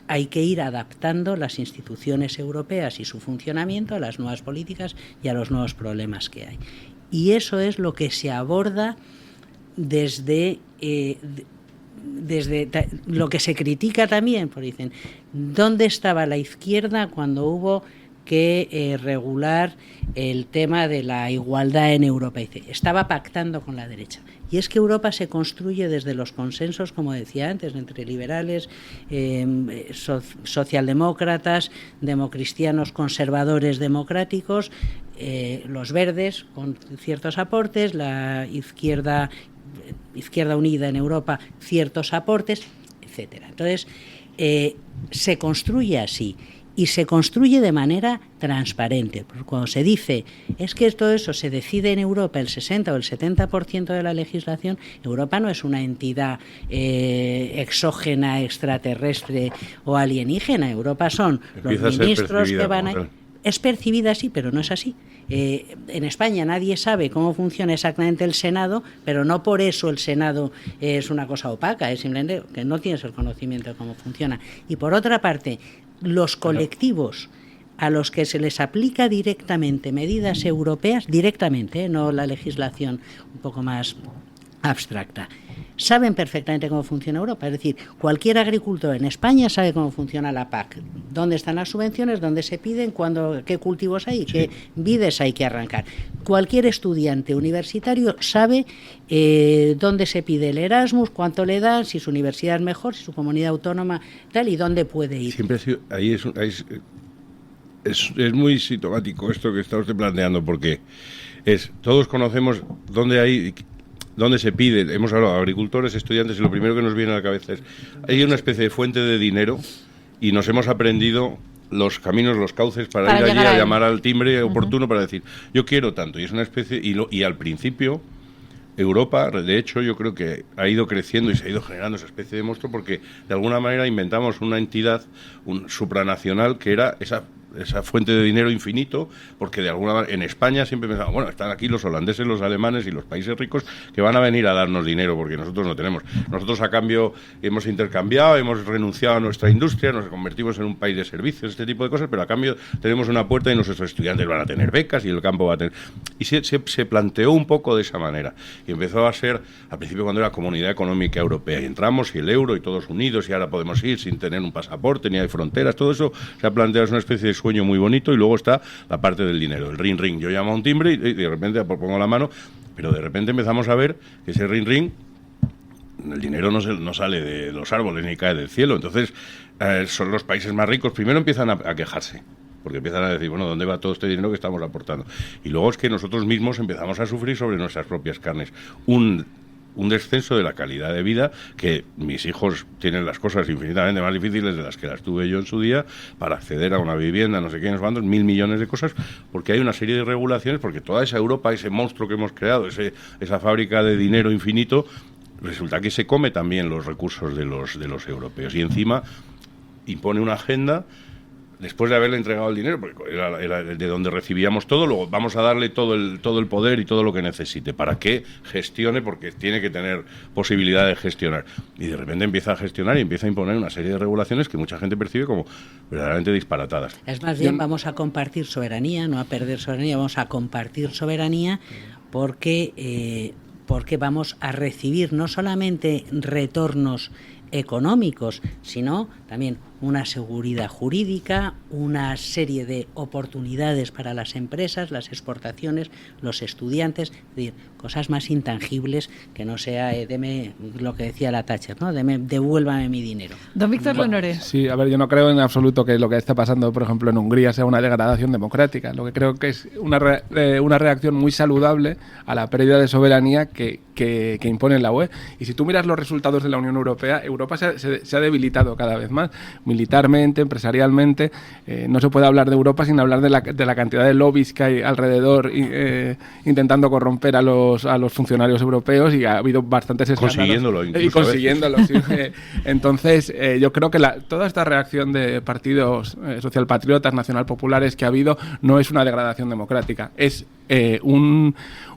hay que ir adaptando las instituciones europeas y su funcionamiento a las nuevas políticas y a los nuevos problemas que hay. Y eso es lo que se aborda desde lo que se critica también, porque dicen, ¿dónde estaba la izquierda cuando hubo que regular el tema de la igualdad en Europa? Dice, estaba pactando con la derecha. Y es que Europa se construye desde los consensos, como decía antes, entre liberales, socialdemócratas, democristianos, conservadores, democráticos, los verdes con ciertos aportes, la izquierda unida en Europa, ciertos aportes, etcétera. Entonces, se construye así. y se construye de manera transparente. Porque cuando se dice es que todo eso se decide en Europa, el 60 o el 70% de la legislación, Europa no es una entidad exógena, extraterrestre o alienígena. Europa son los ministros que van a... Es percibida así, pero no es así. En España nadie sabe cómo funciona exactamente el Senado, pero no por eso el Senado es una cosa opaca, es simplemente que no tienes el conocimiento de cómo funciona. Y por otra parte, los colectivos a los que se les aplica directamente medidas europeas, directamente, no la legislación un poco más abstracta, saben perfectamente cómo funciona Europa. Es decir, cualquier agricultor en España sabe cómo funciona la PAC, dónde están las subvenciones, dónde se piden, qué cultivos hay, qué vides hay que arrancar. Cualquier estudiante universitario sabe dónde se pide el Erasmus, cuánto le dan, si su universidad es mejor, si su comunidad autónoma tal, y dónde puede ir. Siempre ha sido, ahí es muy sintomático esto que está usted planteando, porque todos conocemos dónde se pide. Hemos hablado de agricultores, estudiantes, y lo primero que nos viene a la cabeza es hay una especie de fuente de dinero y nos hemos aprendido los caminos, los cauces para ir allí a llamar al timbre oportuno para decir yo quiero tanto, y es una especie, y al principio Europa, de hecho, yo creo que ha ido creciendo y se ha ido generando esa especie de monstruo porque de alguna manera inventamos una entidad supranacional que era esa fuente de dinero infinito, porque de alguna manera en España siempre pensamos, bueno, están aquí los holandeses, los alemanes y los países ricos que van a venir a darnos dinero porque nosotros no tenemos. Nosotros a cambio hemos intercambiado, hemos renunciado a nuestra industria, nos convertimos en un país de servicios, este tipo de cosas, pero a cambio tenemos una puerta y nuestros estudiantes van a tener becas y el campo va a tener... Y se planteó un poco de esa manera y empezó a ser, al principio cuando era Comunidad Económica Europea, y entramos y el euro y todos unidos y ahora podemos ir sin tener un pasaporte ni hay fronteras, todo eso se ha planteado, es una especie de sueño muy bonito, y luego está la parte del dinero, el ring ring. Yo llamo a un timbre y de repente pongo la mano, pero de repente empezamos a ver que ese ring ring, el dinero no sale de los árboles ni cae del cielo. Entonces son los países más ricos, primero empiezan a quejarse, porque empiezan a decir, bueno, ¿dónde va todo este dinero que estamos aportando? Y luego es que nosotros mismos empezamos a sufrir sobre nuestras propias carnes un descenso de la calidad de vida, que mis hijos tienen las cosas infinitamente más difíciles de las que las tuve yo en su día, para acceder a una vivienda, no sé qué, no sé cuántos, 1.000 millones de cosas, porque hay una serie de regulaciones, porque toda esa Europa, ese monstruo que hemos creado, esa fábrica de dinero infinito, resulta que se come también los recursos de los europeos, y encima impone una agenda después de haberle entregado el dinero, porque era de donde recibíamos todo, luego vamos a darle todo el poder y todo lo que necesite para que gestione, porque tiene que tener posibilidad de gestionar. Y de repente empieza a gestionar y empieza a imponer una serie de regulaciones que mucha gente percibe como verdaderamente disparatadas. Es más bien, vamos a compartir soberanía, no a perder soberanía, vamos a compartir soberanía porque vamos a recibir no solamente retornos económicos, sino también una seguridad jurídica, una serie de oportunidades para las empresas, las exportaciones, los estudiantes, es decir, cosas más intangibles que no sea deme lo que decía la Thatcher, ¿no? Devuélvame mi dinero. Don Víctor Leonore. Sí, a ver, yo no creo en absoluto que lo que está pasando, por ejemplo, en Hungría sea una degradación democrática. Lo que creo que es una reacción muy saludable a la pérdida de soberanía que impone la UE. Y si tú miras los resultados de la Unión Europea, Europa se ha debilitado cada vez más, militarmente, empresarialmente. No se puede hablar de Europa sin hablar de la cantidad de lobbies que hay alrededor intentando corromper a los funcionarios europeos, y ha habido bastantes escándalos. Consiguiéndolo incluso. Y consiguiéndolo, sí. Entonces, yo creo que toda esta reacción de partidos socialpatriotas, nacionalpopulares que ha habido no es una degradación democrática, es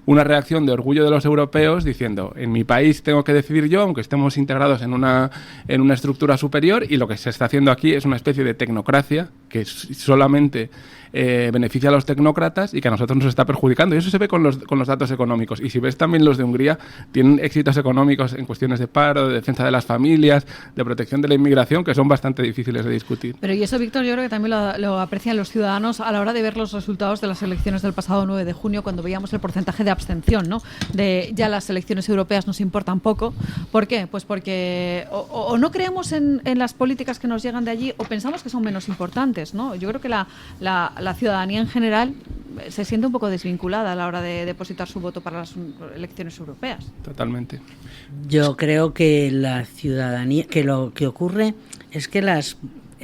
una reacción de orgullo de los europeos diciendo, en mi país tengo que decidir yo, aunque estemos integrados en una estructura superior, y lo que se está haciendo aquí es una especie de tecnocracia que solamente beneficia a los tecnócratas y que a nosotros nos está perjudicando. Y eso se ve con los datos económicos. Y si ves también los de Hungría, tienen éxitos económicos en cuestiones de paro, de defensa de las familias, de protección de la inmigración, que son bastante difíciles de discutir. Pero y eso, Víctor, yo creo que también lo aprecian los ciudadanos a la hora de ver los resultados de las elecciones del pasado 9 de junio, cuando veíamos el porcentaje de abstención, ¿no? De ya las elecciones europeas nos importan poco. ¿Por qué? Pues porque o no creemos en las políticas que nos llegan de allí, o pensamos que son menos importantes, ¿no? Yo creo que la ciudadanía en general se siente un poco desvinculada a la hora de depositar su voto para las elecciones europeas. Totalmente. Yo creo que la ciudadanía, que lo que ocurre es que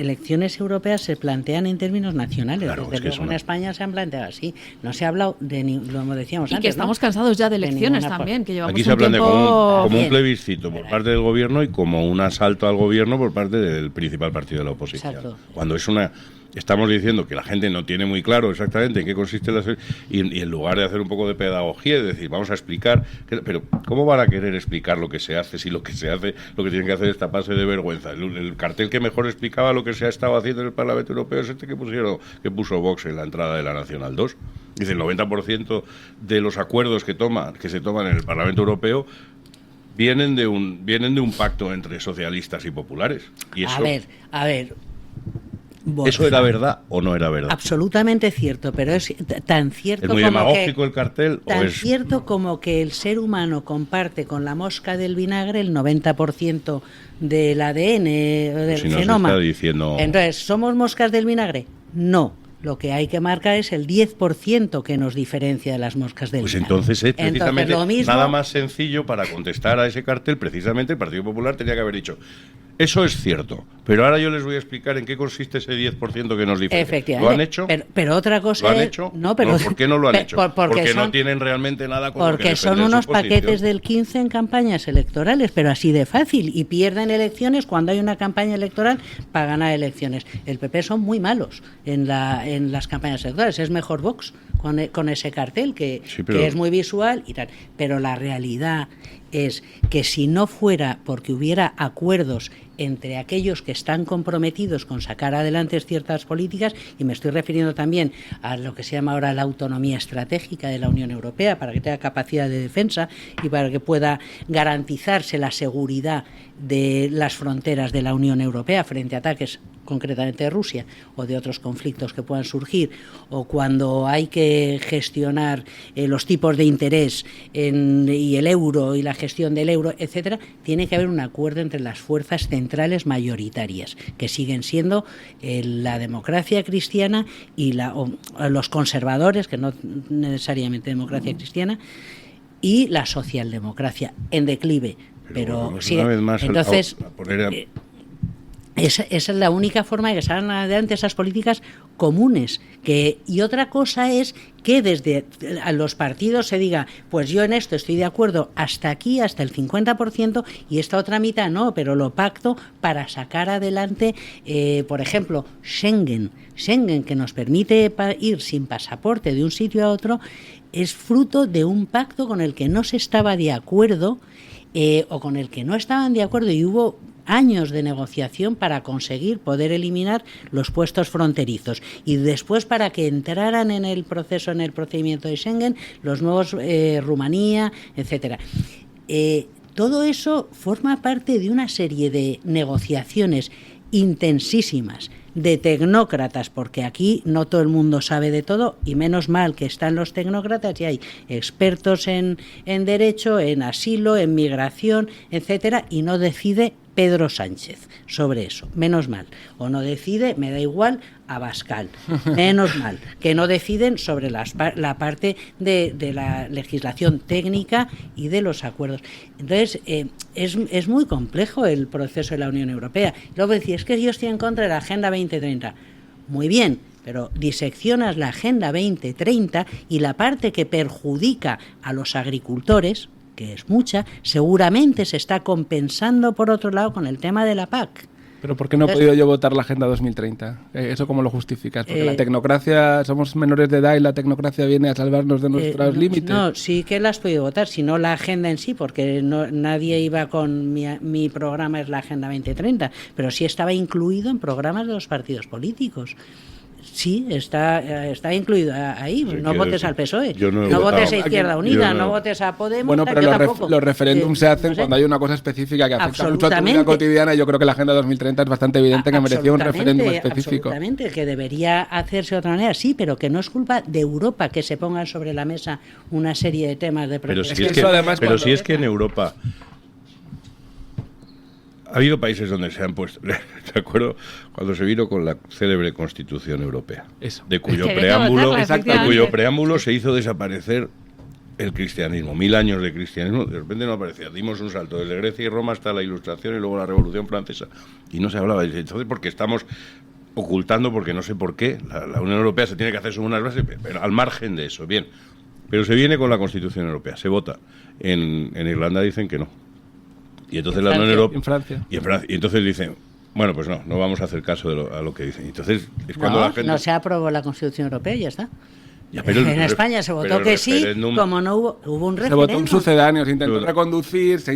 elecciones europeas se plantean en términos nacionales. Claro, Desde luego en España se han planteado así. No se ha hablado de como decíamos y antes, que estamos cansados ya de elecciones ninguna también, que llevamos Aquí se un hablan de tiempo... como un plebiscito por parte del gobierno y como un asalto al gobierno por parte del principal partido de la oposición. Exacto. Cuando es una... Estamos diciendo que la gente no tiene muy claro exactamente en qué consiste la... Y en lugar de hacer un poco de pedagogía, es decir, vamos a explicar... Pero ¿cómo van a querer explicar lo que se hace si lo que se hace, lo que tienen que hacer es taparse de vergüenza? El cartel que mejor explicaba lo que se ha estado haciendo en el Parlamento Europeo es este que puso Vox en la entrada de la Nacional 2. Dice, el 90% de los acuerdos que se toman en el Parlamento Europeo vienen de un pacto entre socialistas y populares. Y eso, a ver... Borja. ¿Eso era verdad o no era verdad? Absolutamente cierto, pero es tan cierto ¿Es muy como demagógico el cartel? tan ¿o es... cierto como que el ser humano comparte con la mosca del vinagre el 90% del ADN del si genoma. Está diciendo... Entonces, ¿somos moscas del vinagre? No. Lo que hay que marcar es el 10% que nos diferencia de las moscas del vinagre. Pues entonces es precisamente lo mismo, nada más sencillo para contestar a ese cartel. Precisamente el Partido Popular tenía que haber dicho: eso es cierto, pero ahora yo les voy a explicar en qué consiste ese 10% que nos diferencia. Efectivamente. ¿Lo han hecho? Pero otra cosa ¿Lo han es... hecho? No, pero... ¿Por qué no lo han hecho? Porque no tienen realmente nada con lo que porque son defender unos su posición. paquetes del 15 en campañas electorales, pero así de fácil. Y pierden elecciones cuando hay una campaña electoral para ganar elecciones. El PP son muy malos en las campañas electorales. Es mejor Vox con ese cartel que es muy visual y tal. Pero la realidad es que si no fuera porque hubiera acuerdos entre aquellos que están comprometidos con sacar adelante ciertas políticas, y me estoy refiriendo también a lo que se llama ahora la autonomía estratégica de la Unión Europea, para que tenga capacidad de defensa y para que pueda garantizarse la seguridad de las fronteras de la Unión Europea frente a ataques concretamente de Rusia o de otros conflictos que puedan surgir, o cuando hay que gestionar los tipos de interés y el euro y la gestión del euro, etcétera, tiene que haber un acuerdo entre las fuerzas centrales mayoritarias, que siguen siendo la democracia cristiana y los conservadores, que no necesariamente democracia cristiana, y la socialdemocracia en declive. Pero sí, entonces... Esa es la única forma de que salgan adelante esas políticas comunes. Y otra cosa es que desde los partidos se diga, pues yo en esto estoy de acuerdo hasta aquí, hasta el 50%, y esta otra mitad no, pero lo pacto para sacar adelante, por ejemplo, Schengen, que nos permite ir sin pasaporte de un sitio a otro, es fruto de un pacto con el que no se estaba de acuerdo, o con el que no estaban de acuerdo, y hubo años de negociación para conseguir poder eliminar los puestos fronterizos, y después para que entraran en el procedimiento de Schengen los nuevos Rumanía, etcétera. Todo eso forma parte de una serie de negociaciones intensísimas de tecnócratas, porque aquí no todo el mundo sabe de todo, y menos mal que están los tecnócratas y hay expertos en derecho, en asilo, en migración, etcétera, y no decide Pedro Sánchez sobre eso, menos mal. O no decide, me da igual, Abascal, menos mal, que no deciden sobre la parte de la legislación técnica y de los acuerdos. Entonces, es muy complejo el proceso de la Unión Europea. Luego decís, es que yo estoy en contra de la Agenda 2030. Muy bien, pero diseccionas la Agenda 2030 y la parte que perjudica a los agricultores, que es mucha, seguramente se está compensando por otro lado con el tema de la PAC. Pero ¿por qué no he podido yo votar la Agenda 2030? ¿Eso cómo lo justificas? Porque la tecnocracia, somos menores de edad y la tecnocracia viene a salvarnos de nuestros límites. No, sí que la has podido votar, sino la agenda en sí, porque nadie iba con mi programa es la Agenda 2030, pero sí estaba incluido en programas de los partidos políticos. Sí, está incluido ahí. Sí, no votes al PSOE, no votes a Izquierda Unida, no votes a Podemos. Bueno, pero los referéndums se hacen cuando hay una cosa específica que afecta mucho a tu vida cotidiana, y yo creo que la Agenda 2030 es bastante evidente que merecía un referéndum específico. Absolutamente, que debería hacerse de otra manera, sí, pero que no es culpa de Europa que se pongan sobre la mesa una serie de temas de protección. Pero si es que en Europa ha habido países donde se han puesto, ¿de acuerdo? Cuando se vino con la célebre Constitución Europea, eso, de cuyo preámbulo se hizo desaparecer el cristianismo, 1000 años de cristianismo, de repente no aparecía. Dimos un salto desde Grecia y Roma hasta la Ilustración y luego la Revolución Francesa. Y no se hablaba. Entonces, porque estamos ocultando, porque no sé por qué, la Unión Europea se tiene que hacer según unas bases, pero al margen de eso, bien. Pero se viene con la Constitución Europea, se vota. En Irlanda dicen que no. Y entonces la Unión Europea... En Francia. Y entonces dicen, bueno, pues no vamos a hacer caso a lo que dicen. Entonces es cuando la gente... No se aprobó la Constitución Europea y ya está. Ya, en España se votó que sí, como no hubo un referéndum. Se votó un sucedáneo, se intentó reconducir, se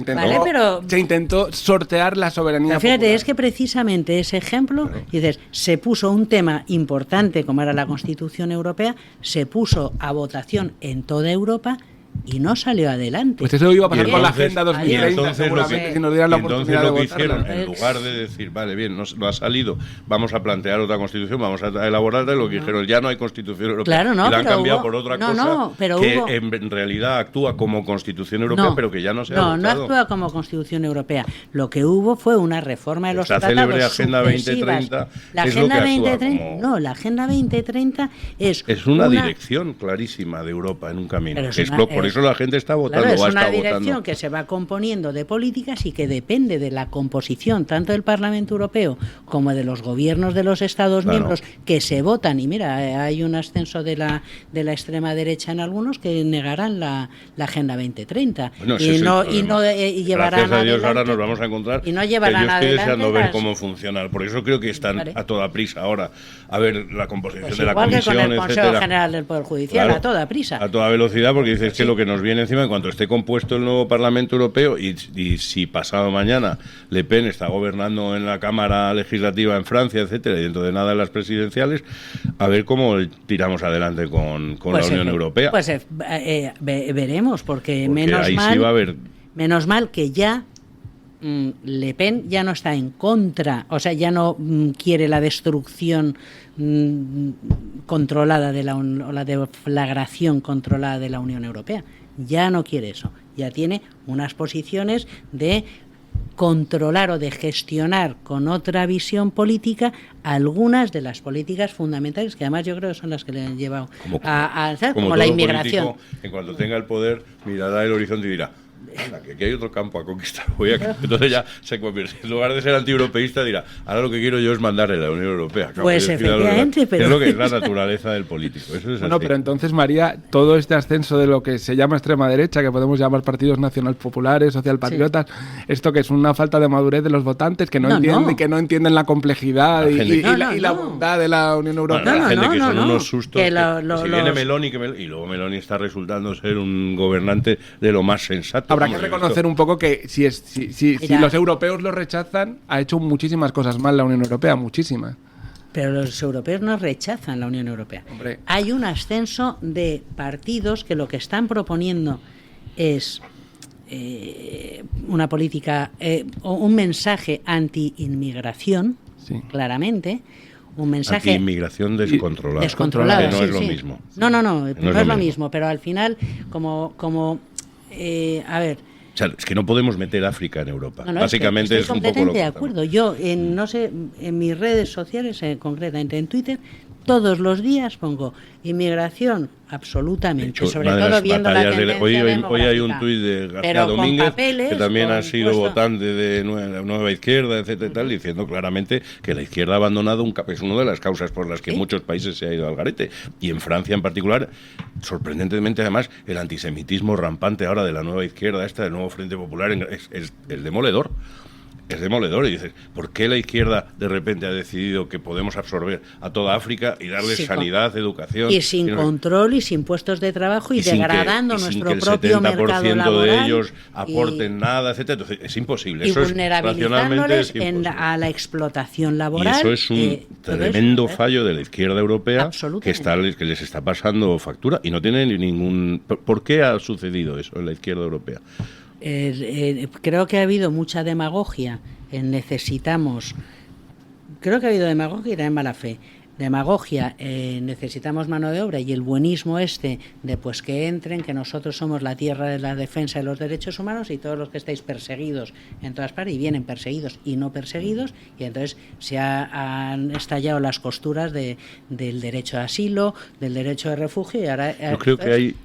intentó sortear la soberanía fíjate, popular. es que precisamente ese ejemplo, dices, se puso un tema importante como era la Constitución Europea, se puso a votación en toda Europa y no salió adelante. Pues eso iba a pasar con la Agenda 2030, seguramente, si nos dieran la oportunidad de votarla. Hicieron, en lugar de decir, vale, bien, no ha salido, vamos a plantear otra Constitución, vamos a elaborarla, lo que dijeron, ya no hay Constitución Europea. Claro, no, y la han cambiado por otra cosa que en realidad actúa como Constitución Europea, pero que ya no se ha votado. No actúa como Constitución Europea. Lo que hubo fue una reforma de los tratados célebre Agenda 2030 la es Agenda lo que 2030, como... No, la Agenda 2030 es una dirección clarísima de Europa en un camino. Por eso la gente está votando. Claro, es una dirección que se va componiendo de políticas y que depende de la composición tanto del Parlamento Europeo como de los gobiernos de los Estados miembros que se votan. Y mira, hay un ascenso de la extrema derecha en algunos que negarán la Agenda 2030 y no llevarán gracias a Dios adelante, ahora nos vamos a encontrar. Y no llevarán yo estoy deseando ver las... cómo funciona. Por eso creo que están a toda prisa ahora a ver la composición pues de la igual comisión, que con el Consejo etcétera. General del Poder Judicial, a toda prisa. A toda velocidad, porque dices que lo que nos viene encima en cuanto esté compuesto el nuevo Parlamento Europeo y si pasado mañana Le Pen está gobernando en la Cámara Legislativa en Francia, etcétera, y dentro de nada en las presidenciales, a ver cómo tiramos adelante con la Unión Europea. Pues veremos, porque ahí sí va a haber... menos mal que ya Le Pen ya no está en contra, o sea, ya no quiere la destrucción controlada o la deflagración controlada de la Unión Europea. Ya no quiere eso. Ya tiene unas posiciones de controlar o de gestionar con otra visión política algunas de las políticas fundamentales que además yo creo que son las que le han llevado como la inmigración. Político, en cuanto tenga el poder, mirará el horizonte y dirá: que aquí hay otro campo a conquistar. Entonces ya se convierte, en lugar de ser antieuropeísta, dirá: ahora lo que quiero yo es mandarle a la Unión Europea. Claro, pues efectivamente, pero... es lo que es la naturaleza del político. Eso es bueno, pero entonces, María, todo este ascenso de lo que se llama extrema derecha, que podemos llamar partidos nacional populares, socialpatriotas, esto que es una falta de madurez de los votantes, que no entienden la complejidad y la bondad de la Unión Europea. Gente que son unos sustos. Si viene Meloni, y luego Meloni está resultando ser un gobernante de lo más sensato. Habrá que reconocer un poco que si los europeos lo rechazan, ha hecho muchísimas cosas mal la Unión Europea, muchísimas. Pero los europeos no rechazan la Unión Europea. Hombre. Hay un ascenso de partidos que lo que están proponiendo es una política, un mensaje anti-inmigración, claramente. Un mensaje anti-inmigración descontrolada. Descontrolada, no sí, es lo sí. mismo. No es lo mismo, pero al final, a ver... O sea, es que no podemos meter África en Europa. No, básicamente estoy es un poco lo que... completamente de acuerdo. Yo, en mis redes sociales, concretamente en Twitter, todos los días pongo inmigración, absolutamente, hecho, sobre todo viendo la tendencia hoy demográfica. hay un tuit de García Domínguez, que también ha sido votante de la Nueva Izquierda, etcétera, y tal, diciendo claramente que la izquierda ha abandonado es una de las causas por las que muchos países se ha ido al garete. Y en Francia en particular, sorprendentemente además, el antisemitismo rampante ahora de la Nueva Izquierda, del nuevo Frente Popular, es demoledor. Es demoledor, y dices, ¿por qué la izquierda de repente ha decidido que podemos absorber a toda África y darles sanidad, educación? Y sin control y sin puestos de trabajo y degradando nuestro propio mercado laboral. De ellos aporten nada, etcétera. Entonces es imposible. Y eso vulnerabilizándoles a la explotación laboral. Y eso es un tremendo fallo de la izquierda europea que les está pasando factura y no tienen ningún... ¿Por qué ha sucedido eso en la izquierda europea? Creo que ha habido mucha demagogia. Creo que ha habido demagogia y también mala fe. Demagogia, necesitamos mano de obra, y el buenismo de pues que entren, que nosotros somos la tierra de la defensa de los derechos humanos y todos los que estáis perseguidos en todas partes, y vienen perseguidos y no perseguidos, y entonces se han estallado las costuras del derecho a asilo, del derecho de refugio, y ahora... Yo creo que hay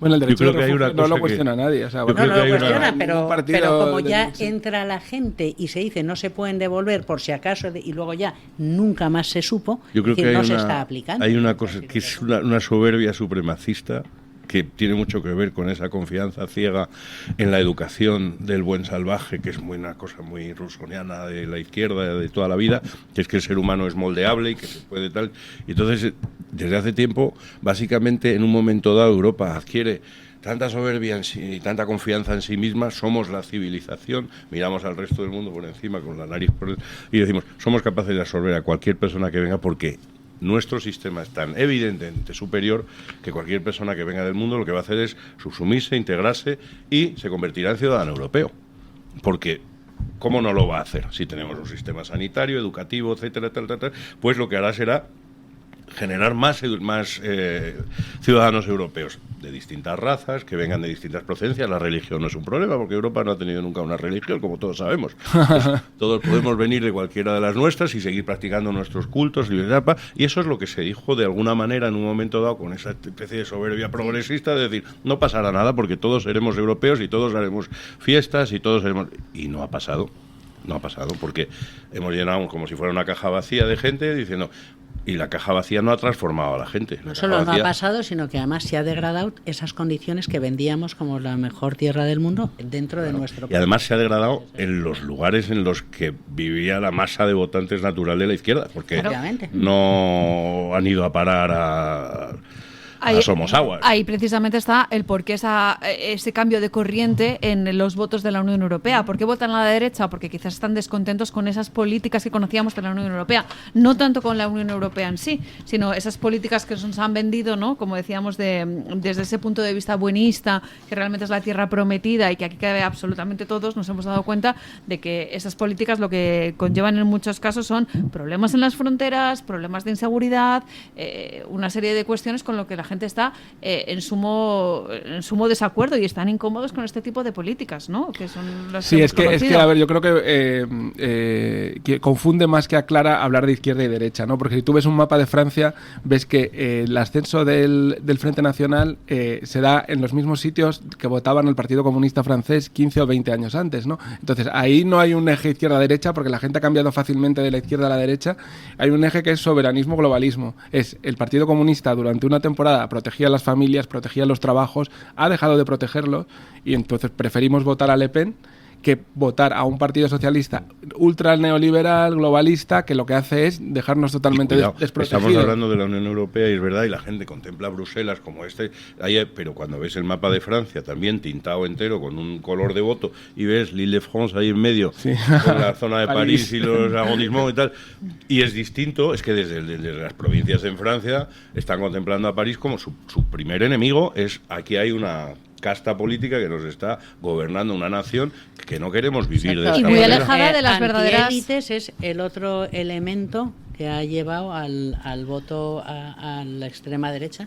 Bueno, el derecho Yo de creo que hay una refugio no cosa lo cuestiona nadie. O sea, yo bueno, creo No que lo hay una- cuestiona, un pero partido como ya sí. entra la gente y se dice no se pueden devolver por si acaso y luego ya nunca más se supo, Yo creo es decir, que hay no se una, está aplicando. hay una cosa que es una soberbia supremacista que tiene mucho que ver con esa confianza ciega en la educación del buen salvaje, que es una cosa muy rusoniana de la izquierda de toda la vida, que es que el ser humano es moldeable y que se puede tal. Y entonces, desde hace tiempo, básicamente en un momento dado Europa adquiere tanta soberbia en sí, y tanta confianza en sí misma, somos la civilización, miramos al resto del mundo por encima con la nariz y decimos, somos capaces de absorber a cualquier persona que venga porque nuestro sistema es tan evidentemente superior que cualquier persona que venga del mundo lo que va a hacer es subsumirse, integrarse y se convertirá en ciudadano europeo. Porque, ¿cómo no lo va a hacer? Si tenemos un sistema sanitario, educativo, etcétera, tal, pues lo que hará será generar más ciudadanos europeos de distintas razas, que vengan de distintas procedencias. La religión no es un problema, porque Europa no ha tenido nunca una religión, como todos sabemos. Pues, todos podemos venir de cualquiera de las nuestras y seguir practicando nuestros cultos, y eso es lo que se dijo de alguna manera en un momento dado, con esa especie de soberbia progresista, de decir, no pasará nada porque todos seremos europeos y todos haremos fiestas y todos haremos... Y no ha pasado. No ha pasado, porque hemos llenado como si fuera una caja vacía de gente diciendo... Y la caja vacía no ha transformado a la gente. No solo no ha pasado, sino que además se ha degradado esas condiciones que vendíamos como la mejor tierra del mundo dentro de nuestro país. Y además se ha degradado en los lugares en los que vivía la masa de votantes natural de la izquierda, porque no han ido a parar a Somosaguas. Ahí precisamente está el por qué ese cambio de corriente en los votos de la Unión Europea. ¿Por qué votan a la derecha? Porque quizás están descontentos con esas políticas que conocíamos de la Unión Europea. No tanto con la Unión Europea en sí, sino esas políticas que nos han vendido, ¿no? Como decíamos, desde ese punto de vista buenista, que realmente es la tierra prometida y que aquí cabe absolutamente todos, nos hemos dado cuenta de que esas políticas lo que conllevan en muchos casos son problemas en las fronteras, problemas de inseguridad, una serie de cuestiones con lo que la gente está en sumo desacuerdo y están incómodos con este tipo de políticas, ¿no? Que son las sí, que es que, a ver, yo creo que confunde más que aclara hablar de izquierda y derecha, ¿no? Porque si tú ves un mapa de Francia, ves que el ascenso del Frente Nacional se da en los mismos sitios que votaban el Partido Comunista francés 15 o 20 años antes, ¿no? Entonces, ahí no hay un eje izquierda-derecha porque la gente ha cambiado fácilmente de la izquierda a la derecha. Hay un eje que es soberanismo-globalismo. Es el Partido Comunista durante una temporada protegía a las familias, protegía los trabajos, ha dejado de protegerlos y entonces preferimos votar a Le Pen que votar a un partido socialista ultra neoliberal, globalista, que lo que hace es dejarnos totalmente desprotegidos. Estamos hablando de la Unión Europea y es verdad, y la gente contempla Bruselas como pero cuando ves el mapa de Francia también tintado entero con un color de voto y ves l'Île-de-France ahí en medio, sí, con la zona de París y los arrondissements y tal, y es distinto, es que desde las provincias en Francia están contemplando a París como su primer enemigo, aquí hay una casta política que nos está gobernando una nación que no queremos vivir de esta y muy manera. alejada de las verdaderas antiélites es el otro elemento que ha llevado al voto a la extrema derecha,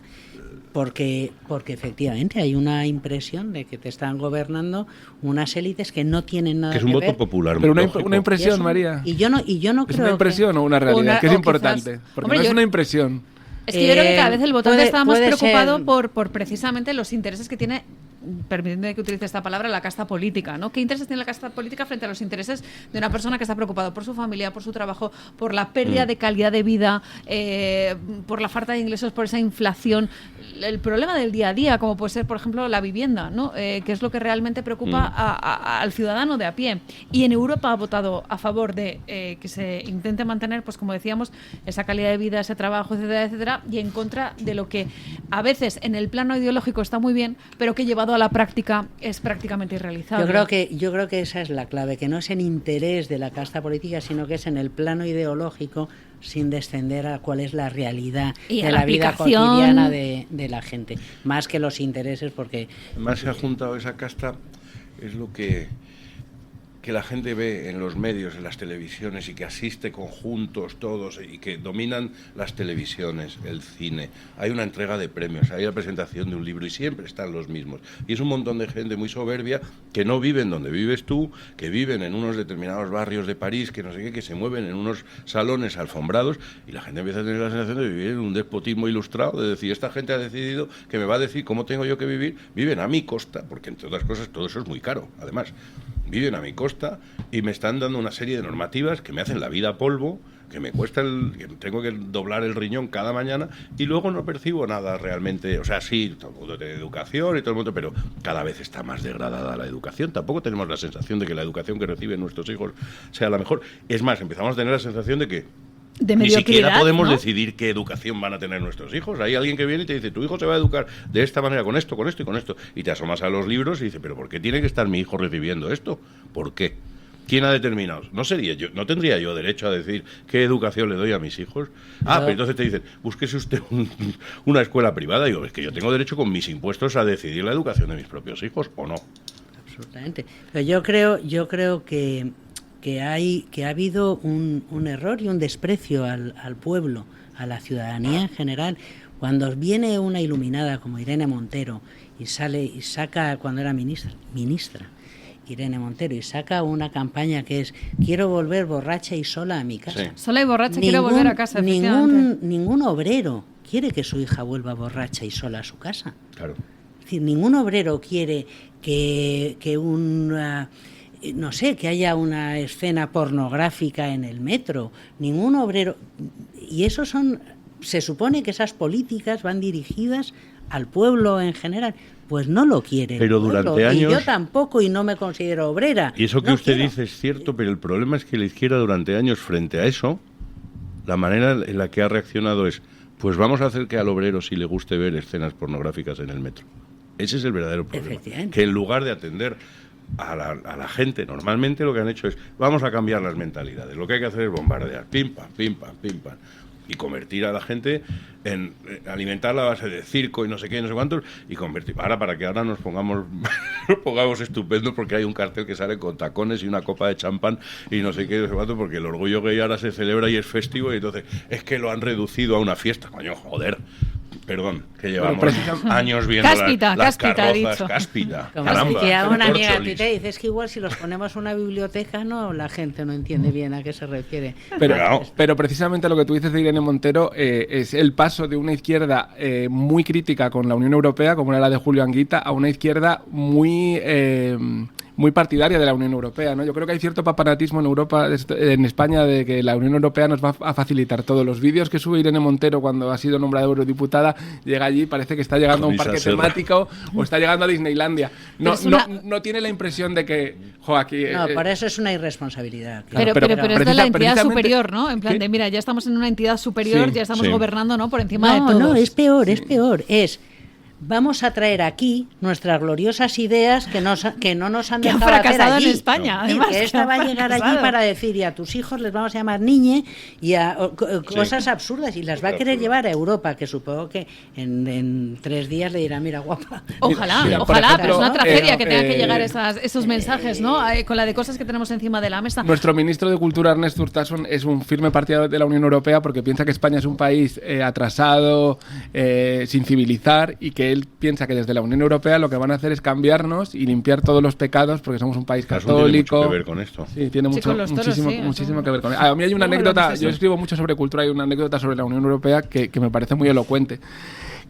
porque efectivamente hay una impresión de que te están gobernando unas élites que no tienen nada que ver. Que es un voto popular. Pero una impresión, María. Y yo no creo. ¿Es una impresión o una realidad? Que es importante. Porque no es una impresión. Es que yo creo que cada vez el votante está más preocupado por precisamente los intereses que tiene, permitiendo que utilice esta palabra, la casta política, ¿no? ¿Qué intereses tiene la casta política frente a los intereses de una persona que está preocupada por su familia, por su trabajo, por la pérdida de calidad de vida, por la falta de ingresos, por esa inflación, el problema del día a día, como puede ser, por ejemplo, la vivienda, ¿no? Que es lo que realmente preocupa al ciudadano de a pie. Y en Europa ha votado a favor de que se intente mantener, pues como decíamos, esa calidad de vida, ese trabajo, etcétera, etcétera, y en contra de lo que a veces en el plano ideológico está muy bien, pero que llevado a la práctica es prácticamente irrealizable. Yo creo que esa es la clave, que no es en interés de la casta política, sino que es en el plano ideológico, sin descender a cuál es la realidad y de la vida cotidiana de la gente, más que los intereses, porque... Además se ha juntado esa casta, es lo que que la gente ve en los medios, en las televisiones, y que asiste conjuntos todos, y que dominan las televisiones, el cine. Hay una entrega de premios, hay la presentación de un libro y siempre están los mismos. Y es un montón de gente muy soberbia que no viven donde vives tú, que viven en unos determinados barrios de París, que no sé qué, que se mueven en unos salones alfombrados, y la gente empieza a tener la sensación de vivir en un despotismo ilustrado, de decir, esta gente ha decidido que me va a decir cómo tengo yo que vivir. Viven a mi costa, porque entre otras cosas todo eso es muy caro, además. Viven a mi costa y me están dando una serie de normativas que me hacen la vida polvo, que me cuesta que tengo que doblar el riñón cada mañana, y luego no percibo nada realmente. O sea, sí, todo el mundo tiene educación y todo el mundo, pero cada vez está más degradada la educación. Tampoco tenemos la sensación de que la educación que reciben nuestros hijos sea la mejor. Es más, empezamos a tener la sensación de que ni siquiera podemos decidir qué educación van a tener nuestros hijos. Hay alguien que viene y te dice, tu hijo se va a educar de esta manera, con esto y con esto. Y te asomas a los libros y dices, ¿pero por qué tiene que estar mi hijo recibiendo esto? ¿Por qué? ¿Quién ha determinado? ¿No tendría yo derecho a decir qué educación le doy a mis hijos? Pero entonces te dicen, búsquese usted una escuela privada. Y digo, es que yo tengo derecho con mis impuestos a decidir la educación de mis propios hijos, ¿o no? Absolutamente. Pero yo creo que ha habido un error y un desprecio al pueblo, a la ciudadanía en general. Cuando viene una iluminada como Irene Montero y saca, cuando era ministra Irene Montero, y saca una campaña que es quiero volver borracha y sola a mi casa. Sí. Sola y borracha quiero volver a casa. Ningún obrero quiere que su hija vuelva borracha y sola a su casa. Claro. Es decir, ningún obrero quiere que que haya una escena pornográfica en el metro. Ningún obrero. Y se supone que esas políticas van dirigidas al pueblo en general. Pues no lo quiere. Pero durante años. Y yo tampoco, y no me considero obrera. Y eso que usted dice es cierto, pero el problema es que la izquierda durante años, frente a eso, la manera en la que ha reaccionado es, pues vamos a hacer que al obrero sí le guste ver escenas pornográficas en el metro. Ese es el verdadero problema. Que en lugar de atender a la gente, normalmente lo que han hecho es, vamos a cambiar las mentalidades. Lo que hay que hacer es bombardear, pim, pam, pim, pam, pim, pam. Y convertir a la gente en alimentarla a base de circo y no sé qué, no sé cuántos, y convertir, para que ahora nos pongamos estupendos, porque hay un cartel que sale con tacones y una copa de champán y no sé qué, no sé cuánto, porque el orgullo gay ahora se celebra y es festivo, y entonces es que lo han reducido a una fiesta. Coño, joder. Perdón, que llevamos años viendo las carrozas, cáspita. Caramba, que a una amiga tuya dice, es que igual si los ponemos una biblioteca, la gente no entiende bien a qué se refiere. Pero precisamente lo que tú dices de Irene Montero es el paso de una izquierda muy crítica con la Unión Europea, como era la de Julio Anguita, a una izquierda muy partidaria de la Unión Europea, ¿no? Yo creo que hay cierto papanatismo en España, de que la Unión Europea nos va a facilitar todo. Los vídeos que sube Irene Montero cuando ha sido nombrada eurodiputada, llega allí, parece que está llegando a un parque temático o está llegando a Disneylandia. No tiene la impresión de que, aquí... por eso es una irresponsabilidad. Claro. Pero es de la entidad superior, ¿no? En plan de, mira, ya estamos en una entidad superior, ya estamos gobernando, ¿no? Por encima de todos. No, es peor. Vamos a traer aquí nuestras gloriosas ideas que no nos han dejado hacer allí. En España, además. Que esta va a llegar allí para decir, y a tus hijos les vamos a llamar niñe, y cosas absurdas, y las va a querer llevar a Europa, que supongo que en 3 días le dirán, mira, guapa. Ojalá, pero es una tragedia que tengan que llegar esos mensajes, ¿no? Con la de cosas que tenemos encima de la mesa. Nuestro ministro de Cultura, Ernest Urtasun, es un firme partidario de la Unión Europea, porque piensa que España es un país atrasado, sin civilizar, y que él piensa que desde la Unión Europea lo que van a hacer es cambiarnos y limpiar todos los pecados, porque somos un país católico. Tiene mucho que ver con esto. Sí, tiene muchísimo que ver con esto. A mí hay una anécdota, yo escribo mucho sobre cultura, hay una anécdota sobre la Unión Europea que me parece muy elocuente,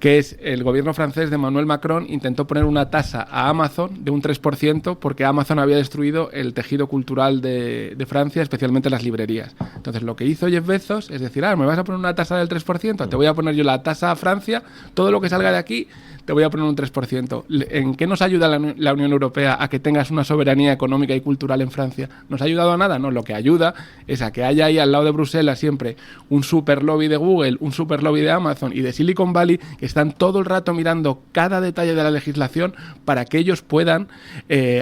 que es el gobierno francés de Emmanuel Macron intentó poner una tasa a Amazon de un 3% porque Amazon había destruido el tejido cultural de Francia, especialmente las librerías. Entonces lo que hizo Jeff Bezos es decir, me vas a poner una tasa del 3%, te voy a poner yo la tasa a Francia, todo lo que salga de aquí te voy a poner un 3%. ¿En qué nos ayuda la Unión Europea a que tengas una soberanía económica y cultural en Francia? ¿Nos ha ayudado a nada? No, lo que ayuda es a que haya ahí al lado de Bruselas siempre un super lobby de Google, un super lobby de Amazon y de Silicon Valley, que están todo el rato mirando cada detalle de la legislación para que ellos puedan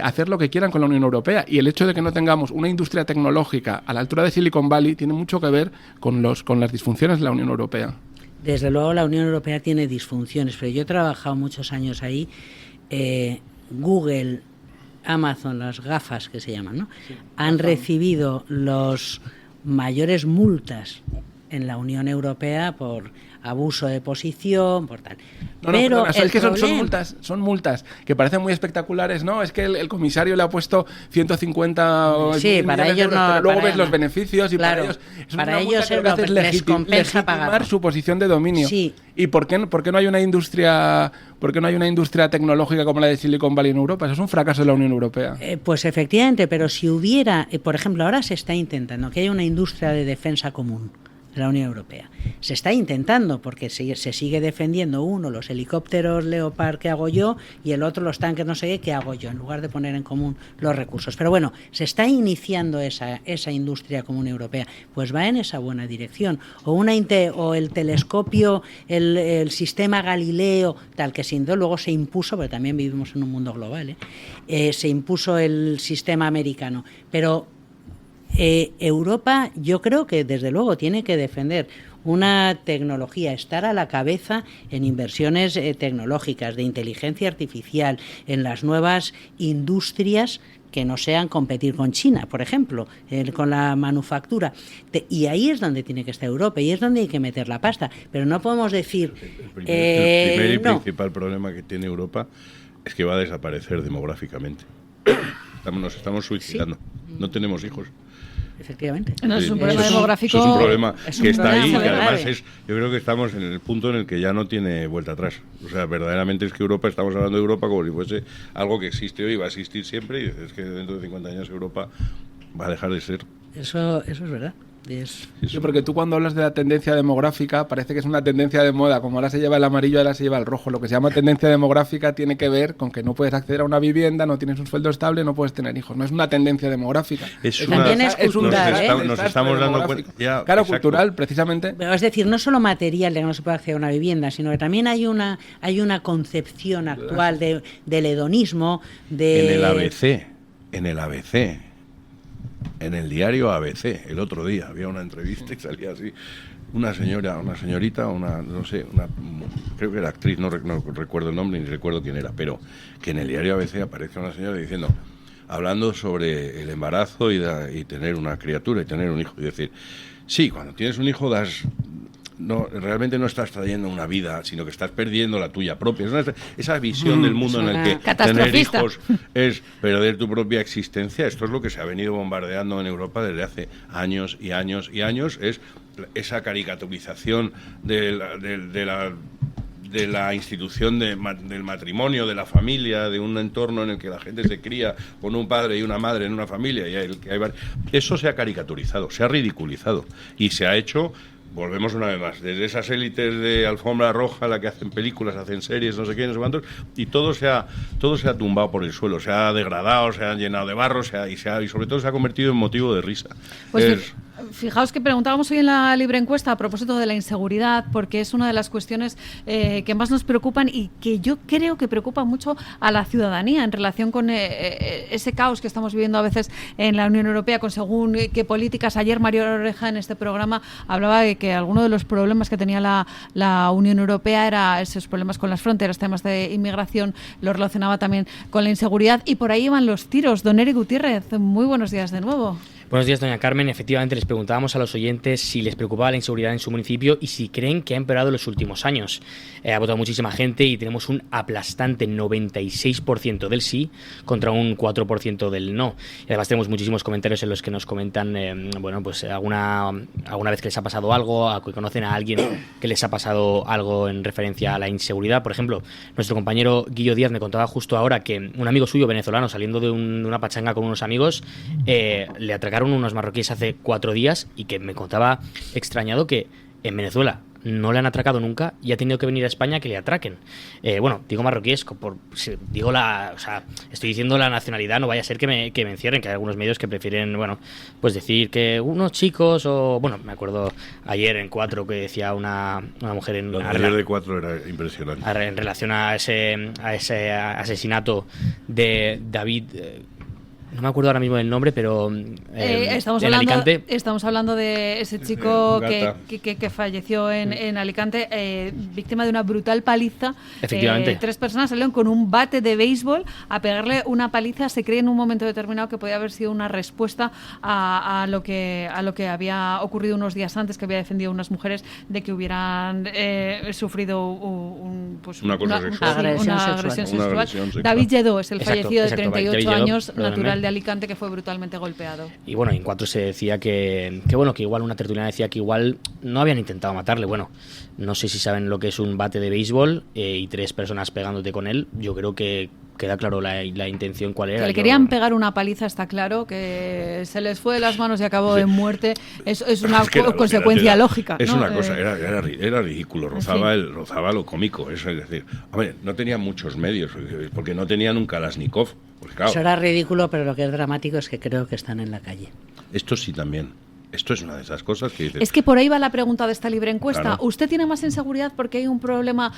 hacer lo que quieran con la Unión Europea. Y el hecho de que no tengamos una industria tecnológica a la altura de Silicon Valley tiene mucho que ver con las disfunciones de la Unión Europea. Desde luego la Unión Europea tiene disfunciones, pero yo he trabajado muchos años ahí. Google Amazon, las gafas que se llaman, ¿no? Han recibido los mayores multas en la Unión Europea por abuso de posición, por tal. Pero es que son multas que parecen muy espectaculares, ¿no? Es que el comisario le ha puesto 150 para ellos euros, no, pero luego para ves los beneficios y claro, para ellos es legitimar su posición de dominio. Sí. ¿Y por qué no hay una industria tecnológica como la de Silicon Valley en Europa? Eso es un fracaso de la Unión Europea. Pues efectivamente, pero si hubiera, por ejemplo, ahora se está intentando que haya una industria de defensa común de la Unión Europea. Se está intentando porque se sigue defendiendo uno los helicópteros Leopard que hago yo y el otro los tanques no sé qué que hago yo, en lugar de poner en común los recursos. Pero bueno, se está iniciando esa industria común europea, pues va en esa buena dirección. O el telescopio, el sistema Galileo, tal que sin duda luego se impuso, porque también vivimos en un mundo global, se impuso el sistema americano. Pero Europa, yo creo que desde luego tiene que defender una tecnología, estar a la cabeza en inversiones tecnológicas, de inteligencia artificial, en las nuevas industrias que no sean competir con China, por ejemplo, con la manufactura. Y ahí es donde tiene que estar Europa y es donde hay que meter la pasta. Pero no podemos decir... El primer y principal problema que tiene Europa es que va a desaparecer demográficamente. Nos estamos suicidando. Sí. No tenemos hijos. Efectivamente. No es un problema demográfico. Eso es un problema que está ahí y que además grave. Yo creo que estamos en el punto en el que ya no tiene vuelta atrás. O sea, verdaderamente es que Europa, estamos hablando de Europa como si fuese algo que existe hoy y va a existir siempre, y es que dentro de 50 años Europa va a dejar de ser. Eso es verdad. Sí, porque tú cuando hablas de la tendencia demográfica parece que es una tendencia de moda, como ahora se lleva el amarillo, ahora se lleva el rojo. Lo que se llama tendencia demográfica tiene que ver con que no puedes acceder a una vivienda, no tienes un sueldo estable, no puedes tener hijos. No es una tendencia demográfica. También es cultural. Nos estamos dando cuenta. Ya, claro, exacto. Cultural, precisamente. Pero es decir, no solo material de que no se puede acceder a una vivienda, sino que también hay una concepción actual del hedonismo. En el ABC. En el diario ABC, el otro día, había una entrevista y salía así, una señorita, creo que era actriz, no recuerdo el nombre ni recuerdo quién era, pero que en el diario ABC aparece una señora diciendo, hablando sobre el embarazo y tener una criatura y tener un hijo, y decir, sí, cuando tienes un hijo realmente no estás trayendo una vida, sino que estás perdiendo la tuya propia. Esa visión del mundo en el que tener hijos es perder tu propia existencia. Esto es lo que se ha venido bombardeando en Europa desde hace años y años y años. Es esa caricaturización de la institución del matrimonio, de la familia, de un entorno en el que la gente se cría con un padre y una madre en una familia. Eso se ha caricaturizado, se ha ridiculizado y se ha hecho... Volvemos una vez más, desde esas élites de alfombra roja, la que hacen películas, hacen series, no sé qué, no sé cuántos, y todo se ha tumbado por el suelo, se ha degradado, se ha llenado de barro, y sobre todo se ha convertido en motivo de risa. Pues fijaos que preguntábamos hoy en la libre encuesta a propósito de la inseguridad, porque es una de las cuestiones que más nos preocupan y que yo creo que preocupa mucho a la ciudadanía en relación con ese caos que estamos viviendo a veces en la Unión Europea con según qué políticas. Ayer Mario Oreja en este programa hablaba de que alguno de los problemas que tenía la Unión Europea era esos problemas con las fronteras, temas de inmigración, lo relacionaba también con la inseguridad y por ahí iban los tiros. Don Eric Gutiérrez, muy buenos días de nuevo. Buenos días, doña Carmen. Efectivamente, les preguntábamos a los oyentes si les preocupaba la inseguridad en su municipio y si creen que ha empeorado en los últimos años. Ha votado muchísima gente y tenemos un aplastante 96% del sí contra un 4% del no. Y además tenemos muchísimos comentarios en los que nos comentan, pues alguna vez que les ha pasado algo, que conocen a alguien que les ha pasado algo en referencia a la inseguridad. Por ejemplo, nuestro compañero Guillo Díaz me contaba justo ahora que un amigo suyo venezolano saliendo de una pachanga con unos amigos le atracaron unos marroquíes hace 4 días y que me contaba extrañado que en Venezuela no le han atracado nunca y ha tenido que venir a España que le atraquen. Digo marroquíes, estoy diciendo la nacionalidad, no vaya a ser que me encierren, que hay algunos medios que prefieren, pues decir que unos chicos me acuerdo ayer en 4 que decía una mujer en... Ayer de 4 era impresionante. En relación a ese asesinato de David... no me acuerdo ahora mismo del nombre, pero estamos hablando de ese chico que falleció en Alicante, víctima de una brutal paliza. Efectivamente. 3 personas salieron con un bate de béisbol a pegarle una paliza. Se cree en un momento determinado que podía haber sido una respuesta a lo que había ocurrido unos días antes, que había defendido unas mujeres de que hubieran sufrido una agresión sexual. David Lledó es el fallecido de 38 años, natural de Alicante, que fue brutalmente golpeado. Y bueno, en cuanto se decía que igual una tertuliana decía que igual no habían intentado matarle. Bueno, no sé si saben lo que es un bate de béisbol y 3 personas pegándote con él. Yo creo que queda claro la intención cuál era. Que le querían pegar una paliza, está claro, que se les fue de las manos y acabó en muerte. Es una consecuencia lógica. Es ¿no? una cosa, era ridículo, rozaba lo cómico. Eso es decir, hombre, no tenían muchos medios, porque no tenían un Kalashnikov. Pues claro, eso era ridículo, pero lo que es dramático es que creo que están en la calle. Esto sí también. Esto es una de esas cosas que dices... Es que por ahí va la pregunta de esta libre encuesta. Claro. ¿Usted tiene más inseguridad porque hay un problema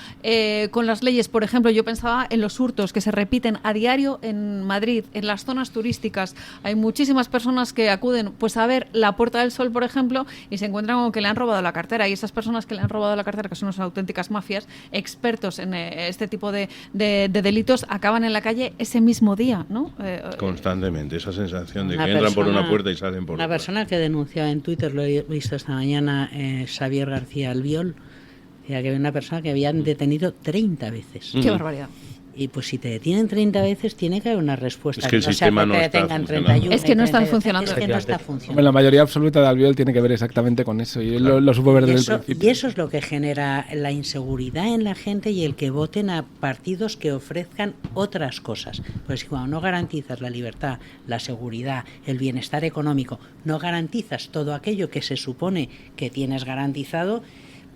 con las leyes? Por ejemplo, yo pensaba en los hurtos que se repiten a diario en Madrid, en las zonas turísticas. Hay muchísimas personas que acuden pues a ver la Puerta del Sol, por ejemplo, y se encuentran con que le han robado la cartera. Y esas personas que le han robado la cartera, que son unas auténticas mafias, expertos en este tipo de delitos, acaban en la calle ese mismo día, ¿no? Constantemente, esa sensación de que entran por una puerta y salen por otra. Una persona que denunció en Twitter, lo he visto esta mañana, Xavier García Albiol, que había una persona que habían detenido 30 veces. ¡Qué barbaridad! Y pues si te detienen 30 veces, tiene que haber una respuesta. Es que el sistema no está funcionando. Es que no están funcionando. Es que no está funcionando. Bueno, la mayoría absoluta de Albiol tiene que ver exactamente con eso. Y él lo supo ver desde el principio. Y eso es lo que genera la inseguridad en la gente y el que voten a partidos que ofrezcan otras cosas. Pues cuando no garantizas la libertad, la seguridad, el bienestar económico, no garantizas todo aquello que se supone que tienes garantizado,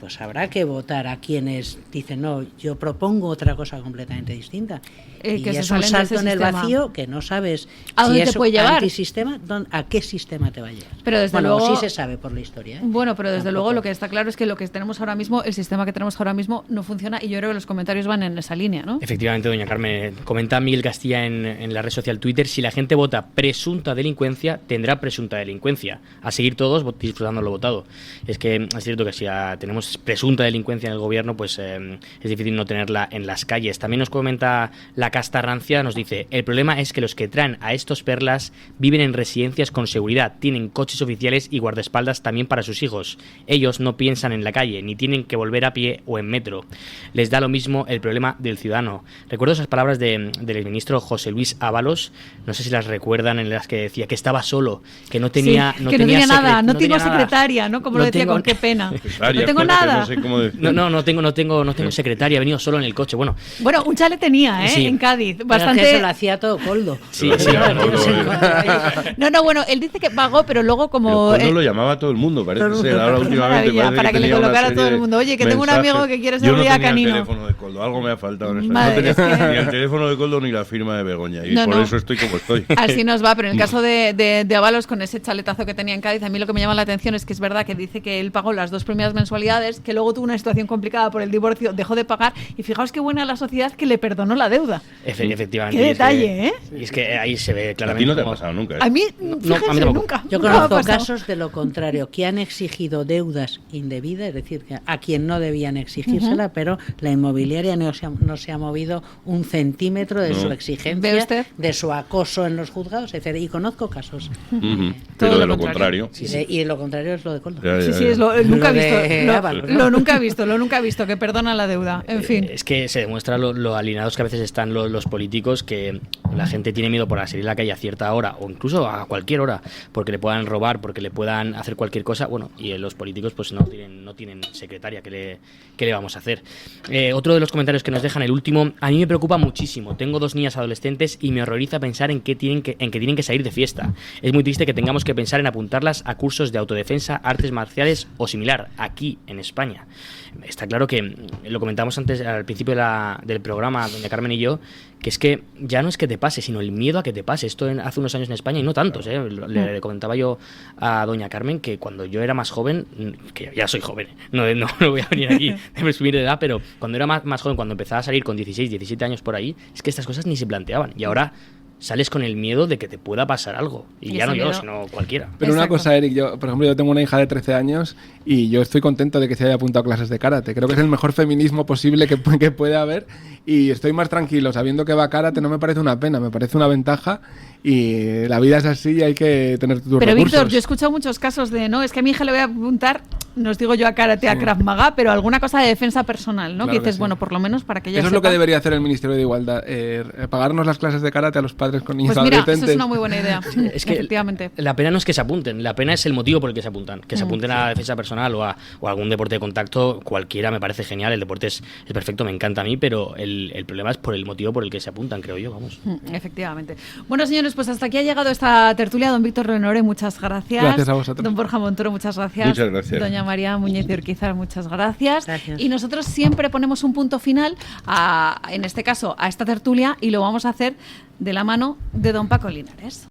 pues habrá que votar a quienes dicen, no, yo propongo otra cosa completamente distinta. Y que es un salto en el vacío que no sabes ¿a dónde si te puede llevar? Antisistema, ¿a qué sistema te va a llevar? Pero desde luego sí se sabe por la historia. Bueno, pero desde luego lo que está claro es que lo que tenemos ahora mismo, el sistema que tenemos ahora mismo no funciona, y yo creo que los comentarios van en esa línea, ¿no? Efectivamente, doña Carmen. Comenta Miguel Castilla en la red social Twitter: si la gente vota presunta delincuencia, tendrá presunta delincuencia. A seguir todos disfrutando lo votado. Es que es cierto que si tenemos presunta delincuencia en el gobierno, pues es difícil no tenerla en las calles. También nos comenta la casta rancia, nos dice: el problema es que los que traen a estos perlas viven en residencias con seguridad, tienen coches oficiales y guardaespaldas también para sus hijos. Ellos no piensan en la calle, ni tienen que volver a pie o en metro. Les da lo mismo el problema del ciudadano. Recuerdo esas palabras del exministro José Luis Ábalos, no sé si las recuerdan, en las que decía que estaba solo, que no tenía, sí, no tenía nada, no tengo secretaria, ¿no? Como lo decía, con qué pena. No tengo nada. No tengo secretaria, he venido solo en el coche. Bueno, un chalet tenía, sí, en Cádiz. Bastante. Pero que se lo hacía todo Coldo. Sí. No, bueno, él dice que pagó, pero luego como... Coldo lo llamaba a todo el mundo, parece ser. Ahora últimamente para que le colocara a todo el mundo. Oye, que tengo un amigo que quiere ser día canino. Yo no tenía el teléfono de Coldo, algo me ha faltado. No tenía ni el teléfono de Coldo ni la firma de Begoña. Y por eso estoy como estoy. Así nos va, pero en el caso de Ábalos, con ese chaletazo que tenía en Cádiz, a mí lo que me llama la atención es que es verdad que dice que él pagó las 2 primeras mensualidades, que luego tuvo una situación complicada por el divorcio, dejó de pagar, y fijaos qué buena la sociedad que le perdonó la deuda. Efectivamente. Qué detalle, Y es que ahí se ve claramente. A ti no te ha pasado nunca. A mí, fíjense, nunca. Yo conozco casos de lo contrario, que han exigido deudas indebidas, es decir, que a quien no debían exigírsela, pero la inmobiliaria no se ha movido un centímetro de su exigencia, de su acoso en los juzgados, etc. Y conozco casos. Pero de lo contrario. Y lo contrario es lo de Coldo. Nunca he visto que perdona la deuda. En fin. Es que se demuestra lo alineados que a veces están los políticos, que la gente tiene miedo por salir a la calle a cierta hora o incluso a cualquier hora, porque le puedan robar, porque le puedan hacer cualquier cosa. Bueno, y los políticos pues no tienen secretaria. ¿Qué le vamos a hacer? Otro de los comentarios que nos dejan, el último: a mí me preocupa muchísimo. Tengo 2 niñas adolescentes y me horroriza pensar en que tienen que salir de fiesta. Es muy triste que tengamos que pensar en apuntarlas a cursos de autodefensa, artes marciales o similar aquí en España. Está claro que lo comentamos antes al principio del programa, doña Carmen y yo, que es que ya no es que te pase, sino el miedo a que te pase. Esto hace unos años en España, y no tantos. Le comentaba yo a doña Carmen que cuando yo era más joven, que ya soy joven, no voy a venir aquí a presumir de edad, pero cuando era más joven, cuando empezaba a salir con 16, 17 años por ahí, es que estas cosas ni se planteaban. Y ahora sales con el miedo de que te pueda pasar algo. Y ya no yo, sino cualquiera. Pero una cosa, Eric, por ejemplo, yo tengo una hija de 13 años y yo estoy contento de que se haya apuntado a clases de karate. Creo que es el mejor feminismo posible que puede haber y estoy más tranquilo. Sabiendo que va a karate no me parece una pena, me parece una ventaja y la vida es así y hay que tener tus Pero recursos. Víctor, yo he escuchado muchos casos de, no, es que a mi hija le voy a apuntar, no os digo yo a karate, a Krav Maga, pero alguna cosa de defensa personal, ¿no? Claro que dices, que sí. bueno, por lo menos para que ella Eso es sepa. lo que debería hacer el Ministerio de Igualdad, pagarnos las clases de karate a los padres con niños Pues mira, adolescentes. eso es una muy buena idea. Es que efectivamente. la pena no es que se apunten, la pena es el motivo por el que se apuntan. Que se apunten a la defensa personal o a algún deporte de contacto, cualquiera me parece genial, el deporte es perfecto, me encanta a mí, pero el problema es por el motivo por el que se apuntan, creo yo, vamos. Efectivamente. Bueno, señores, pues hasta aquí ha llegado esta tertulia. Don Víctor Lenore, muchas gracias. Gracias a vosotros. Don Borja Montoro, muchas gracias. Muchas gracias. Doña María Muñiz de Urquizar, muchas gracias. Gracias. Y nosotros siempre ponemos un punto final, en este caso, a esta tertulia, y lo vamos a hacer de la mano de don Paco Linares.